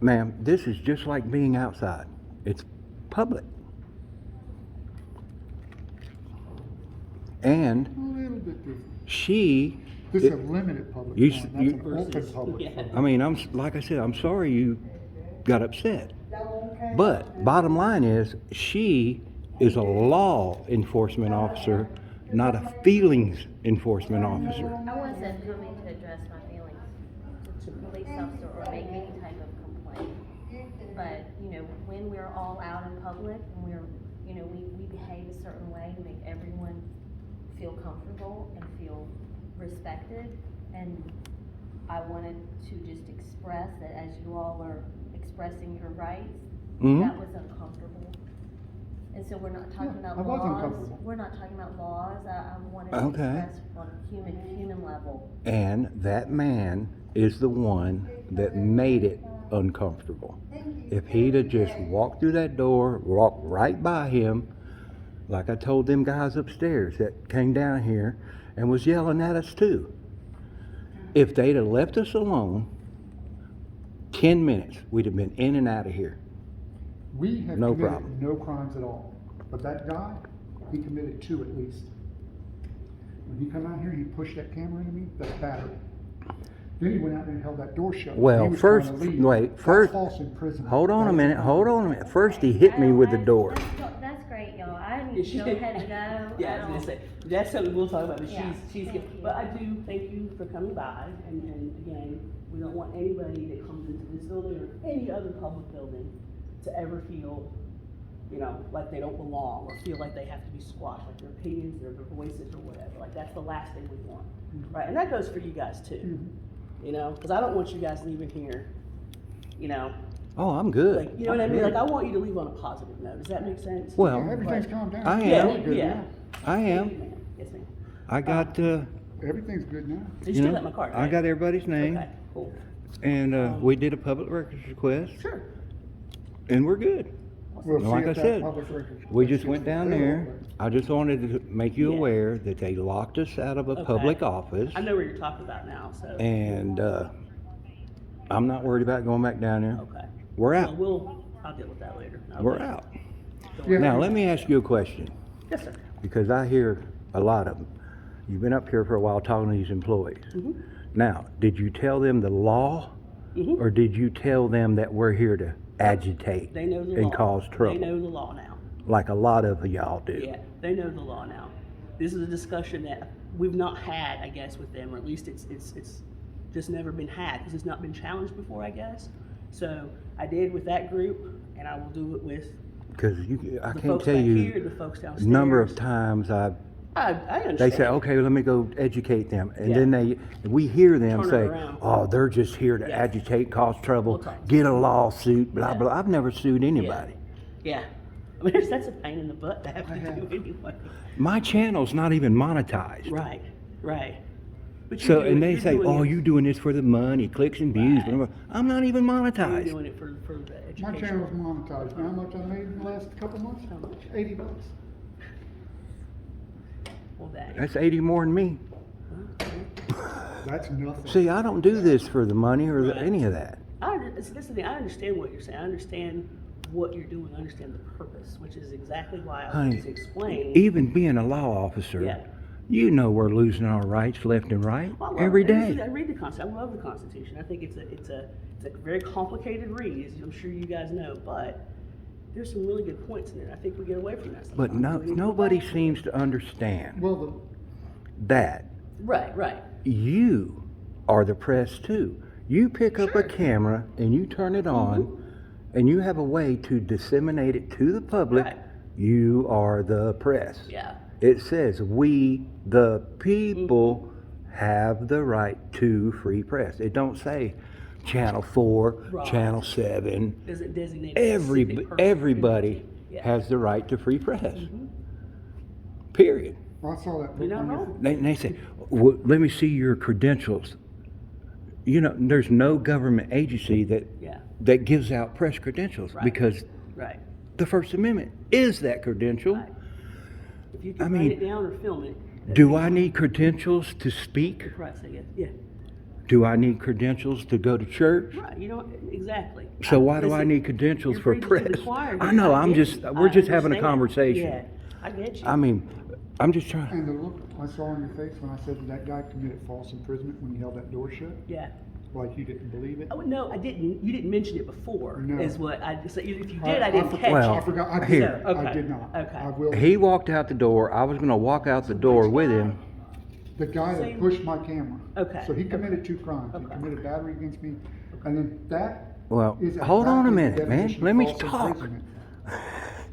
ma'am, this is just like being outside. It's public. And A little bit different. she, This is a limited public You forum. s- That's you- an open public Yeah. forum. I mean, like I said, I'm sorry you got upset. But bottom line is, she is a law enforcement officer, not a feelings enforcement officer. I wasn't coming to address my feelings to police officer or make any type of complaint. But, you know, when we're all out in public and we're, you know, we behave a certain way to make everyone feel comfortable and feel respected. And I wanted to just express that as you all are expressing your rights, that was uncomfortable. And so we're not talking about I was laws. uncomfortable. We're not talking about laws. I wanted to Okay. express on a human level. And that man is the one that made it uncomfortable. If he'd have just walked through that door, walked right by him, like I told them guys upstairs that came down here and was yelling at us too. If they'd have left us alone, 10 minutes, we'd have been in and out of here. We have No committed problem. no crimes at all. But that guy, he committed 2 at least. When he come out here, he pushed that camera into me, that's battery. Then he went out there and held that door shut. He Well, was first, trying to leave. wait, That's first, false imprisonment. hold on a That is minute, hold on a minute. First he hit me with the door. That's great, y'all. I need to go ahead and go. Yeah, I was gonna say, that's something we'll talk about, but Yeah, she's, thank you. but I do thank you for coming by, and again, we don't want anybody that comes into this building or any other public building to ever feel, you know, like they don't belong, or feel like they have to be squashed, like their opinions, their voices, or whatever, like that's the last thing we want, right? And that goes for you guys too, you know, because I don't want you guys leaving here, you know, Oh, I'm good. like, you know what I mean? Like, I want you to leave on a positive note. Does that make sense? Well, Everything's calmed down. I Yeah, am. yeah. I Yes, am. ma'am. Yes, ma'am. I got, Everything's good now. You you still know, got my card, I right? got everybody's name, Okay, cool. and we did a public records request, Sure. and we're good. We'll see Like I if that said, public records we gets just went down fulfilled, there. I just wanted to make you Yeah. aware that they locked us out of a Okay. public office, I know what you're talking about now, so. and I'm not worried about going back down there. Okay. We're Well, out. I'll deal with that later. We're Okay. out. Don't Yeah. worry. Now, let me ask you a question, Yes, sir. because I hear a lot of them. You've been up here for a while talking to these employees. Mhm. Now, did you tell them the law, Mhm. or did you tell them that we're here to agitate They know the law. and cause trouble, They know the law now. like a lot of y'all do? Yeah, they know the law now. This is a discussion that we've not had, I guess, with them, or at least it's just never been had, because it's not been challenged before, I guess. So I did with that group, and I will do it with Because I the can't folks tell back you here, the folks downstairs. number of times I understand. they say, okay, let me go educate them, and Yeah. then we hear them Turn it say, around. oh, they're just here to Yeah. agitate, cause trouble, We'll talk. get a lawsuit, blah Yeah. blah. I've never sued anybody. Yeah. I mean, that's a pain in the butt to have to do anyway. My channel's not even monetized. Right, right. But So, you're doing- and they you're say, doing oh, it- you doing this for the money, clicks and views. Right. Blah, blah. I'm not even You're monetized. doing it for the My education. channel's monetized. You know how much I made in the last couple months? How much? $80. Well, dang. That's 80 more than me. That's nothing. See, I don't do this for the money or Right. any of that. This is the thing, I understand what you're saying. I understand what you're doing. I understand the purpose, which is exactly why I Honey, wanted to explain. even being a law officer, Yeah. you know we're losing our rights left and right Well, I love every it. I day. read the Constitution. I love the Constitution. I think it's a very complicated read, as I'm sure you guys know, but there's some really good points in there. I think we get away from that But sometimes. nobody seems to understand Well, that Right. you are the press too. You pick up a camera and you turn it on, and you have a way to disseminate it to the public. Right. You are the press. Yeah. It says we, the people, have the right to free press. It don't say Channel 4, Right. Channel 7. Doesn't designate a specific person. Everybody Yeah. has the right to free press. Period. I saw that. You're book not on your- wrong. They say, well, let me see your credentials. You know, there's no government agency Yeah. that gives out press credentials Right. because Right. the First Amendment is that credential. Right. If you I can mean, write it down or film it. Do I need credentials to speak? Right, say it. Yeah. Do I need credentials to go to church? Right. You know exactly. So why do I Listen, need credentials you're for preaching to the press? choir I here. know, I I'm get just, you. we're I just having a understand. conversation. Yeah, I get you. I mean, I'm just trying. And the look I saw on your face when I said that guy committed false imprisonment when he held that door shut, Yeah. like you didn't believe it. Oh, no, I didn't. You didn't mention it before, No. is what I, so if you did, I didn't catch Well, it. I forgot. I did. here. Okay. I did not. Okay. I will. He walked out the door. I was going to walk out the door with him. The guy that pushed my camera. Okay. So he committed 2 crimes. He Okay. committed battery against me, and then that Well, is hold on a exactly the minute, man. definition of Let me false talk. imprisonment.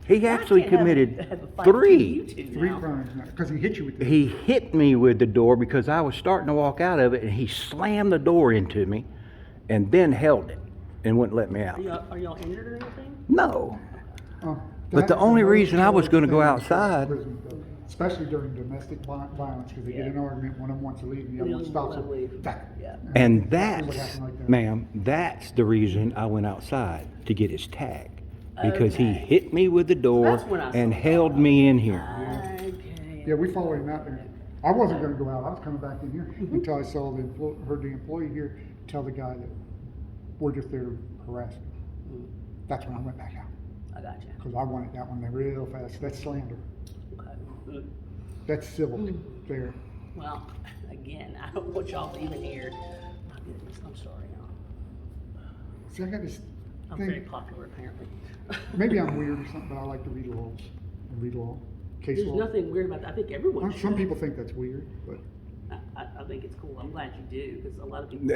He actually I can't have committed a fight between you 3. two Three now. crimes now, because he hit you with the. He hit me with the door because I was starting to walk out of it, and he slammed the door into me and then held it and wouldn't let me out. Are y'all injured or anything? No. But But the only reason I was gonna go outside- Especially during domestic violence, because they get in an argument, one of them wants to leave, and the other one stops wanna leave. them. Back. Yeah. And What that's, happened right there. ma'am, that's the reason I went outside, to get his tag. Because he Okay. hit me with the door That's when I and saw held me in here. Okay. Yeah, we followed him out there. I wasn't gonna go out, I was coming back in here until I saw heard the employee here tell the guy that we're just there to harass me. That's when I went back out, I got you. because I wanted that one there real fast. That's slander. Okay. That's civil there. Well, again, I don't want y'all to even hear. My goodness, I'm sorry, y'all. See, I got this I'm very thing, popular apparently. maybe I'm weird or something, but I like to read laws and read law, case There's law. nothing weird about that. I think everyone Some should. people think that's weird, but I think it's cool. I'm glad you do, because a lot of people,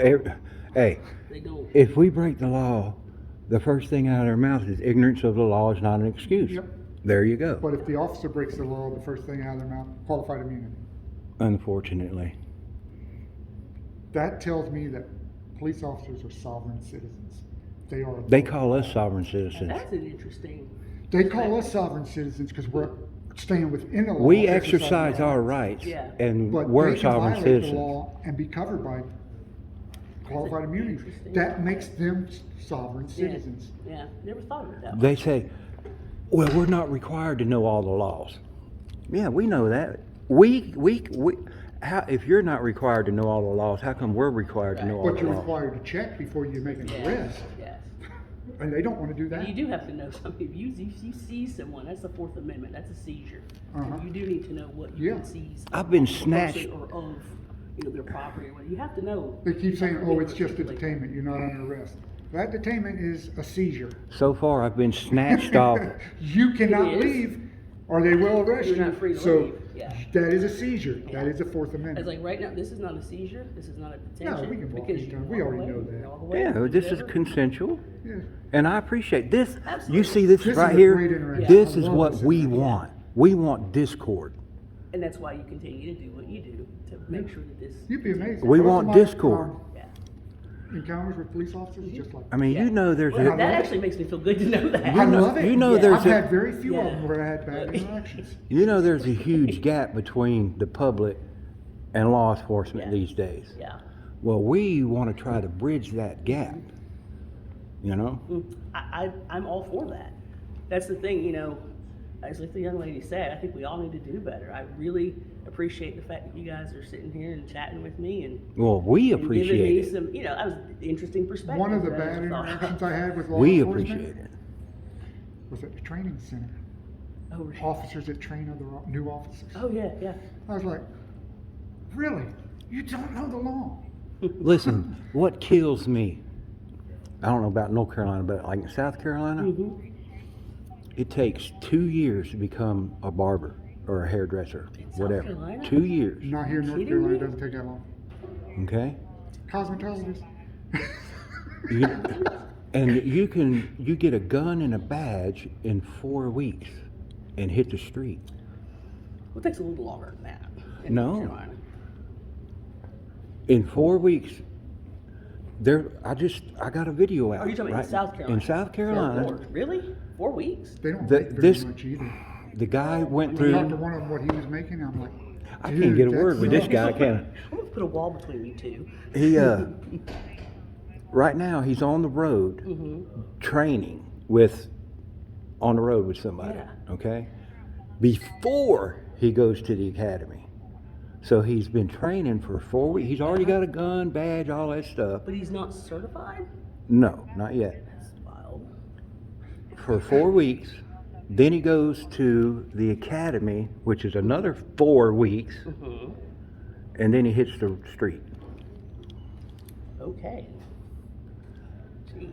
Hey, they don't. if we break the law, the first thing out of their mouth is ignorance of the law is not an excuse. Yep. There you go. But if the officer breaks the law, the first thing out of their mouth, qualified immunity. Unfortunately. That tells me that police officers are sovereign citizens. They are. They call us sovereign And citizens. that's an interesting. They call us sovereign citizens because we're staying within the law. We exercising exercise our our rights. rights, Yeah. and But we're they can sovereign violate the citizens. law and be covered by qualified immunity. Interesting. That makes them sovereign Yeah. citizens. Yeah, never thought of it that way. They say, well, we're not required to know all the laws. Yeah, we know that. How, if you're not required to know all the laws, how come we're required to know all But the you're laws? required to check before you make an arrest, Yes. and they don't want to do And that. you do have to know something. If you seize someone, that's the Fourth Amendment. That's a seizure. Uh-huh. You do need to know what you Yeah. can seize. I've been of a person snatched- Or of, their property or whatever. You have to know. They keep saying, oh, it's just a Like- detainment, you're not under arrest. That detainment is a seizure. So far, I've been snatched off. You cannot It is. leave, or they will arrest You're you. not free to So leave. Yeah. that is a seizure. That is a Fourth It's Amendment. like right now, this is not a seizure. This is not a detention. we can walk because anytime. you We walk already away, know that. you walk away, Yeah, this is whatever. consensual, Yeah. and I appreciate this. Absolutely. You see this, This right is a here? great interaction. This I is love what this we interaction. want. We want discord. And that's why you continue to do what you do to make sure that this. You'd be amazed. We Most of want my, discord. Yeah. Encounters with police officers, just like I mean, Yeah. you know, there's Well, a. that actually makes me feel good to know that. I love it. you know Yeah. there's I've a- had very few of Yeah. them where I had bad interactions. You know, there's a huge gap between the public and law enforcement Yeah. these days. Yeah. Well, we want to try to bridge that gap. You know? I'm all for that. That's the thing, as like the young lady said, I think we all need to do better. I really appreciate the fact that you guys are sitting here and chatting with me and Well, we and giving me appreciate it. some, that was interesting perspective. One of the that I bad just thought interactions of. I had with law We enforcement appreciate it. was at the training center. Oh, really? Officers that train other new officers. Oh, yeah, yeah. I was like, really? You don't know the law? Listen, what kills me, I don't know about North Carolina, but like in South Carolina, Mm-hmm. it takes 2 years to become a barber or a hairdresser, South whatever. Carolina? 2 years, Not here in North kidding Carolina, me? it doesn't take that long. okay? Cosmetologists. You, and you get a gun and a badge in 4 weeks and hit the street. Well, it takes a little longer than that. in No. North Carolina. In 4 weeks, I got a video out. Oh, you're talking about right? in South Carolina? In South Carolina, Lord, really? 4 weeks? They don't The- make very this- much either. the guy went I through. talked to one of them what he was making, I'm like, I can't get a word with this guy, can I'm gonna put a wall between you two. I? He right now he's on the road Mm-hmm. training on the road with somebody. Yeah. Okay, before he goes to the academy, so he's been training for 4 weeks. He's already got a gun, badge, all that stuff. But he's not certified? No, not yet. That's wild. For 4 weeks. Then he goes to the academy, which is another 4 weeks, Mm-hmm. and then he hits the street. Okay. Jeez.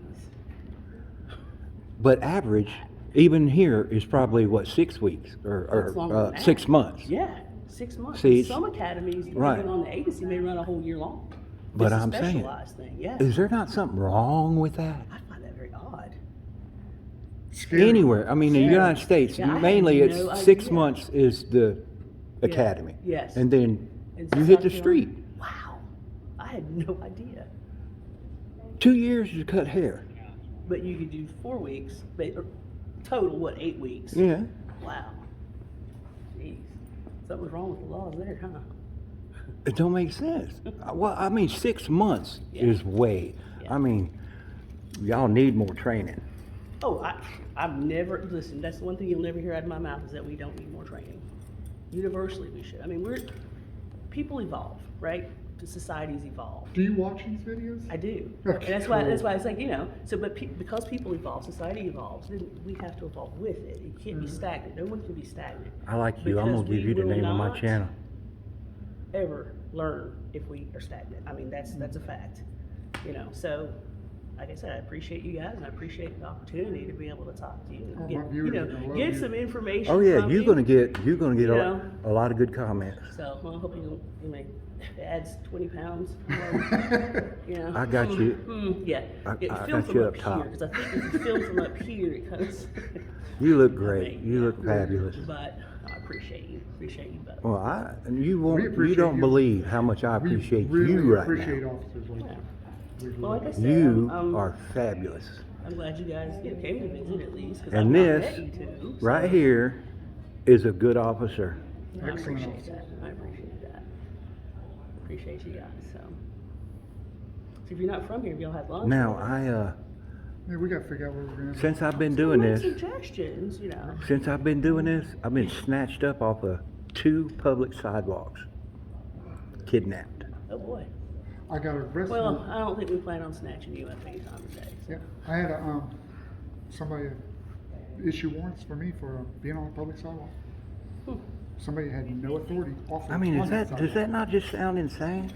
But average, even here, is probably what, 6 weeks That's longer or than that. 6 months. Yeah, 6 months. See, Some academies, depending right. on the agency, may run a whole year long. But It's a I'm saying, specialized thing, yeah. is there not something wrong with that? I find that Scary. anywhere. I mean, in the United States, Yeah, I had mainly it's no 6 idea. months is the academy. Yes. And then In you hit the South street. Carolina. Wow, I had no idea. 2 years to cut hair. But you could do 4 weeks, or total, what, 8 weeks? Yeah. Wow. Jeez. Something's wrong with the laws there, huh? It don't make sense. Well, I mean, 6 months Yeah. is way. Yeah. I mean, y'all need more training. Oh, I've never, listen, that's the one thing you'll never hear out of my mouth is that we don't need more training. Universally, we should. I mean, people evolve, right? The societies evolve. Do you watch these videos? I do. Okay, And cool. that's why it's like, you know, so, but because people evolve, society evolves, then we have to evolve with it. You can't be stagnant. No one can be stagnant. I like you. I'm Because gonna give we you the will name of my not channel. Ever learn if we are stagnant. I mean, that's a fact, you know, so, like I said, I appreciate you guys, and I appreciate the opportunity to be able to talk to you Oh, and my get, viewers you are gonna know, love get you. some information Oh yeah, from you're you. gonna get You know? a lot of good comments. So, well, I hope you make adds 20 pounds. You know. I got you. Yeah. I Film got from you up up top. here, because I think if you film from up here, it comes. You look great. You look fabulous. But I appreciate you both. Well, you We won't. You appreciate don't you. believe how much I We appreciate really you right appreciate now. officers like you. We Well, like I said, You I'm are fabulous. I'm glad you guys came to visit at least, because And I've this not met you two. So right here is a good officer. I Excellent appreciate officer. that. I appreciate that. Appreciate you guys. So if you're not from here, if y'all have lunch. Now Yeah, we gotta figure out where we're gonna. since I've been So doing make this, suggestions, you know. since I've been doing this, I've been snatched up off of 2 public sidewalks, kidnapped. Oh boy. I got arrested. Well, I don't think we plan on snatching you up anytime today. So. Yeah, I had somebody issue warrants for me for being on a public sidewalk. Somebody had no authority. I mean, on does sidewalk. that not just sound insane?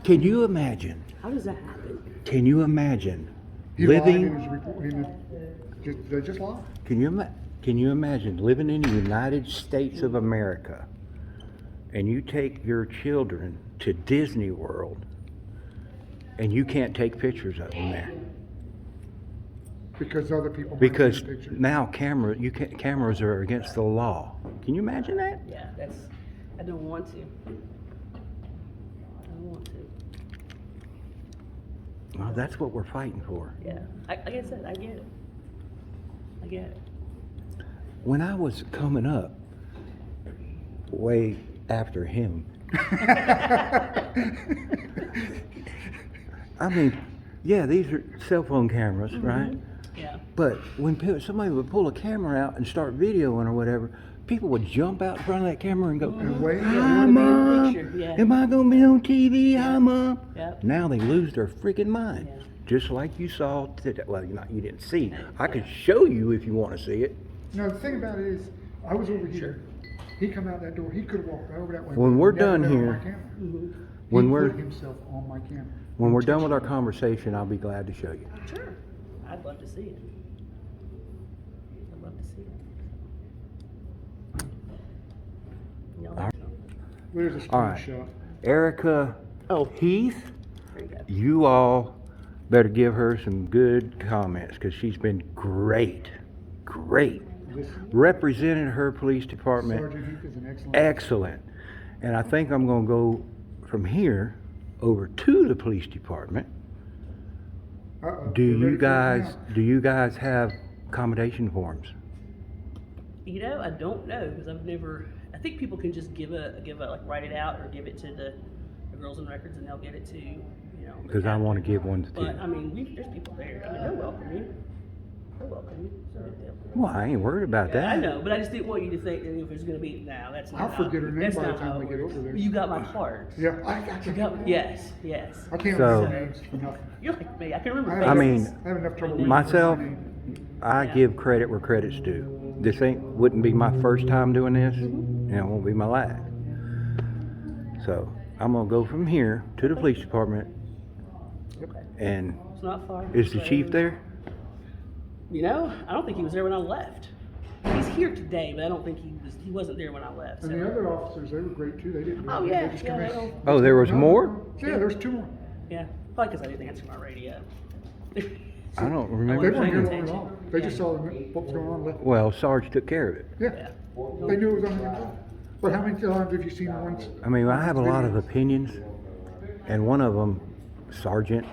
Can you imagine? How does that happen? Can you imagine He lied in living? his report. They just lied. Can you imagine living in the United States of America, and you take your children to Disney World, and you can't take pictures of them there Because other people. might because take pictures. now cameras are against the law. Can you imagine that? Yeah, I don't want to. Well, that's what we're fighting for. Yeah, like I said, I get it. I get it. When I was coming up, way after him, I mean, yeah, these are cell phone cameras, right? Yeah. But when somebody would pull a camera out and start videoing or whatever, people would jump out in front of that camera and go, wait. "Hi, wanna be in the Mom. picture." Yeah. Am I going to be on TV? Hi, Mom." Yep. Now they lose their freaking mind. Yeah. Just like you saw today. Well, you didn't see. I could show you if you want to see it. No, the thing about it is, I was over here. He come out that door. He could have walked over that way. When we're Never done been on here, my camera. when He we're put himself on my camera. when we're done with our conversation, I'll be glad to show you. Sure. I'd love to see it. I'd love to see it. Y'all All There's a All right. screenshot. Erica Oh. Heath, There you go. you all better give her some good comments because she's been great. This Represented her police department Sergeant Heath is an excellent. excellent. And I think I'm going to go from here over to the police department. Uh-oh. Do Get ready you for it guys now. have accommodation forms? You know, I don't know because I've never. I think people can just give a like write it out or give it to the Girls and Records and they'll get it to you know. the Because I want to captain. give one to But you. I mean, there's people there. I mean, they'll welcome you. They'll welcome you. It's no big deal. Well, I ain't worried about Yeah, that. I know, but I just didn't want you to think that if it's going to be now. That's not. I'll how- forget her name that's by the not time how we it get works. over there. You got my card. Yeah, I got You got yes, yes. I can't So- remember names for nothing. You're like me. I can remember. I mean, faces. I have enough trouble. remembering Myself, my name. I Yeah. give credit where credit's due. This wouldn't be my first time doing this, and it won't be my last. So I'm gonna go from here to the police department, Okay. and It's not far. is the so- chief there? You know, I don't think he was there when I left. He's here today, but I don't think he wasn't there when I left. And so- the other officers, they were great too. They didn't. do Oh, anything. yeah, They just yeah, come in. they don't- Oh, there was more? Yeah, there's 2 more. Yeah, probably because I didn't answer my radio. I don't They remember weren't here seeing long it. at all. They just saw what was going on. Left. Well, Sarge took care of it. Yeah, they knew it was on the. But how many times have you seen one? I mean, I have a lot of opinions, and one of them, sergeant,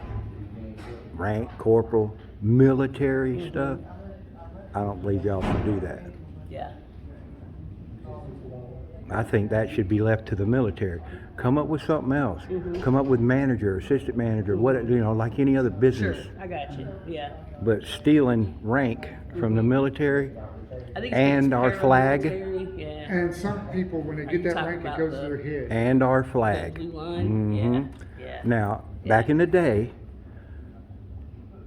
rank, corporal, military stuff. I don't believe y'all should do that. Yeah. I think that should be left to the military. Come up with something else. Come up with manager, assistant manager, what, you know, like any other business. Sure, I got you, yeah. But stealing rank from the military I think and our flag yeah. And some people, when they Are get you that talking rank, it about goes to the- their head. and our flag. Blue line, yeah. Now, back in the day,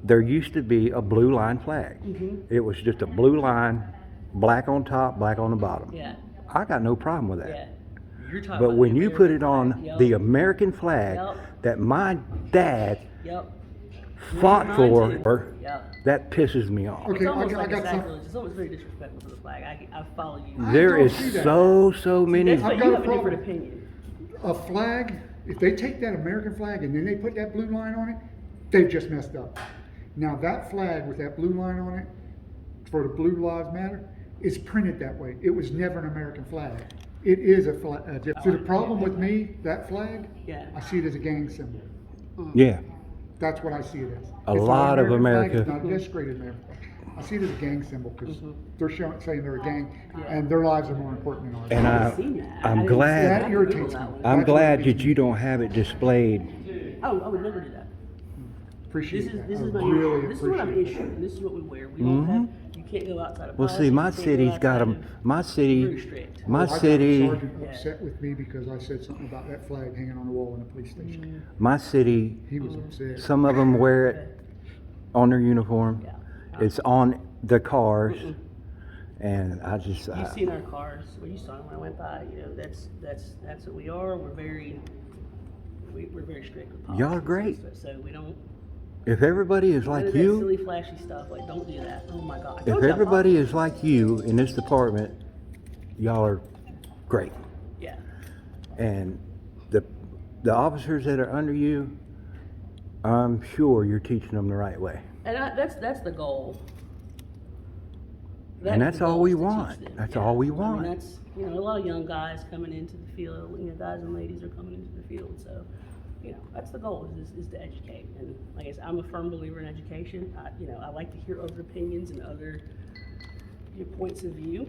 there used to be a blue line flag. It was just a blue line, black on top, black on the bottom. Yeah, I got no problem with that. yeah. You're talking But about when the you put it American on flag. the American flag Yep. that my dad Yep. fought Mine for, too. Yep. that pisses me off. Okay, It's almost I like got a some. sacrilege. It's almost very disrespectful to the flag. I follow you. There don't is see that. so many. That's why I've you got a have a different problem. opinion. A flag, if they take that American flag and then they put that blue line on it, they've just messed up. Now that flag with that blue line on it, for the Blue Lives Matter, is printed that way. It was never an American flag. It is a flag. So the problem with me, that flag, Yeah. I see it as a gang symbol. Yeah. That's what I see it as. A It's not lot of an American America- flag, it's not a desecrated American flag. I see it as a gang symbol because they're saying they're a gang Yeah. and their lives are more important than ours. And I've seen that. I I'm didn't see glad. that. That irritates me. That one. I'm That's glad what that you don't have it displayed. Oh, I would never do that. Appreciate This is that. this I is my really this is what I'm appreciate issuing. And this is what we wear. We don't have. You can't go outside of. Well, policy, see, my you can't go city's got outside them. of- My Very city, strict. my I got a city, sergeant Yeah. upset with me because I said something about that flag hanging on the wall in the police station. my city. He was upset. Some of them wear it on their uniform. Yeah. It's on the cars, and I just. You've seen our cars. Well, you saw them when I went by. You know, that's what we are. We're very strict with policy. Y'all are great. So we don't. If everybody is None like of that you, silly flashy stuff. Like, don't do that. Oh my God. I if told you I everybody followed is like you in this department, y'all are great. you. Yeah. And the officers that are under you, I'm sure you're teaching them the right way. And that's the goal. And that's all we the goal is to want. teach them, That's yeah. all we I mean, want. that's, you know, a lot of young guys coming into the field, you know, guys and ladies are coming into the field, so, you know, that's the goal, is to educate. And like I said, I'm a firm believer in education. I like to hear other opinions and other points of view,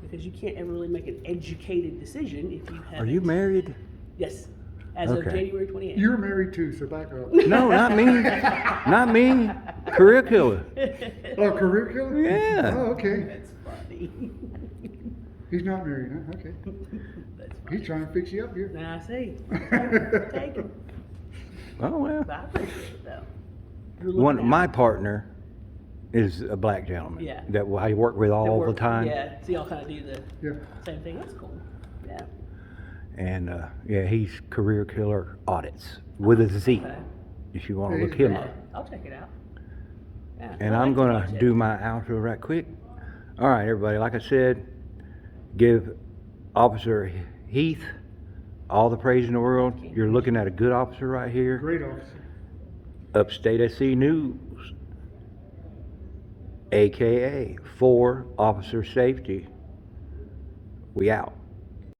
because you can't ever really make an educated decition if you haven't. Are you married? Yes, as of Okay. January 28th. You're married too, so back up. No, not me. Not me. Career killer. Oh, career killer? Yeah. Oh, okay. That's funny. He's not married, huh? Okay. That's funny. He's trying to fix you up here. Now I see. Take it. Oh well. But I appreciate it though. You're One, looking my out. partner is a black gentleman. Yeah. That I work with That all the work- time. Yeah, so y'all kind of do the Yeah. same thing. That's cool. Yeah. And yeah, he's career killer audits with a Z. Okay. If you want to Yeah, look him Yeah, up. I'll check it out. Yeah, And I I'm like to gonna watch it. do my outro right quick. All right, everybody. Like I said, give Officer Heath all the praise in the world. You're looking at a good officer right here. Great officer. Upstate SC News, aka for Officer Safety. We out.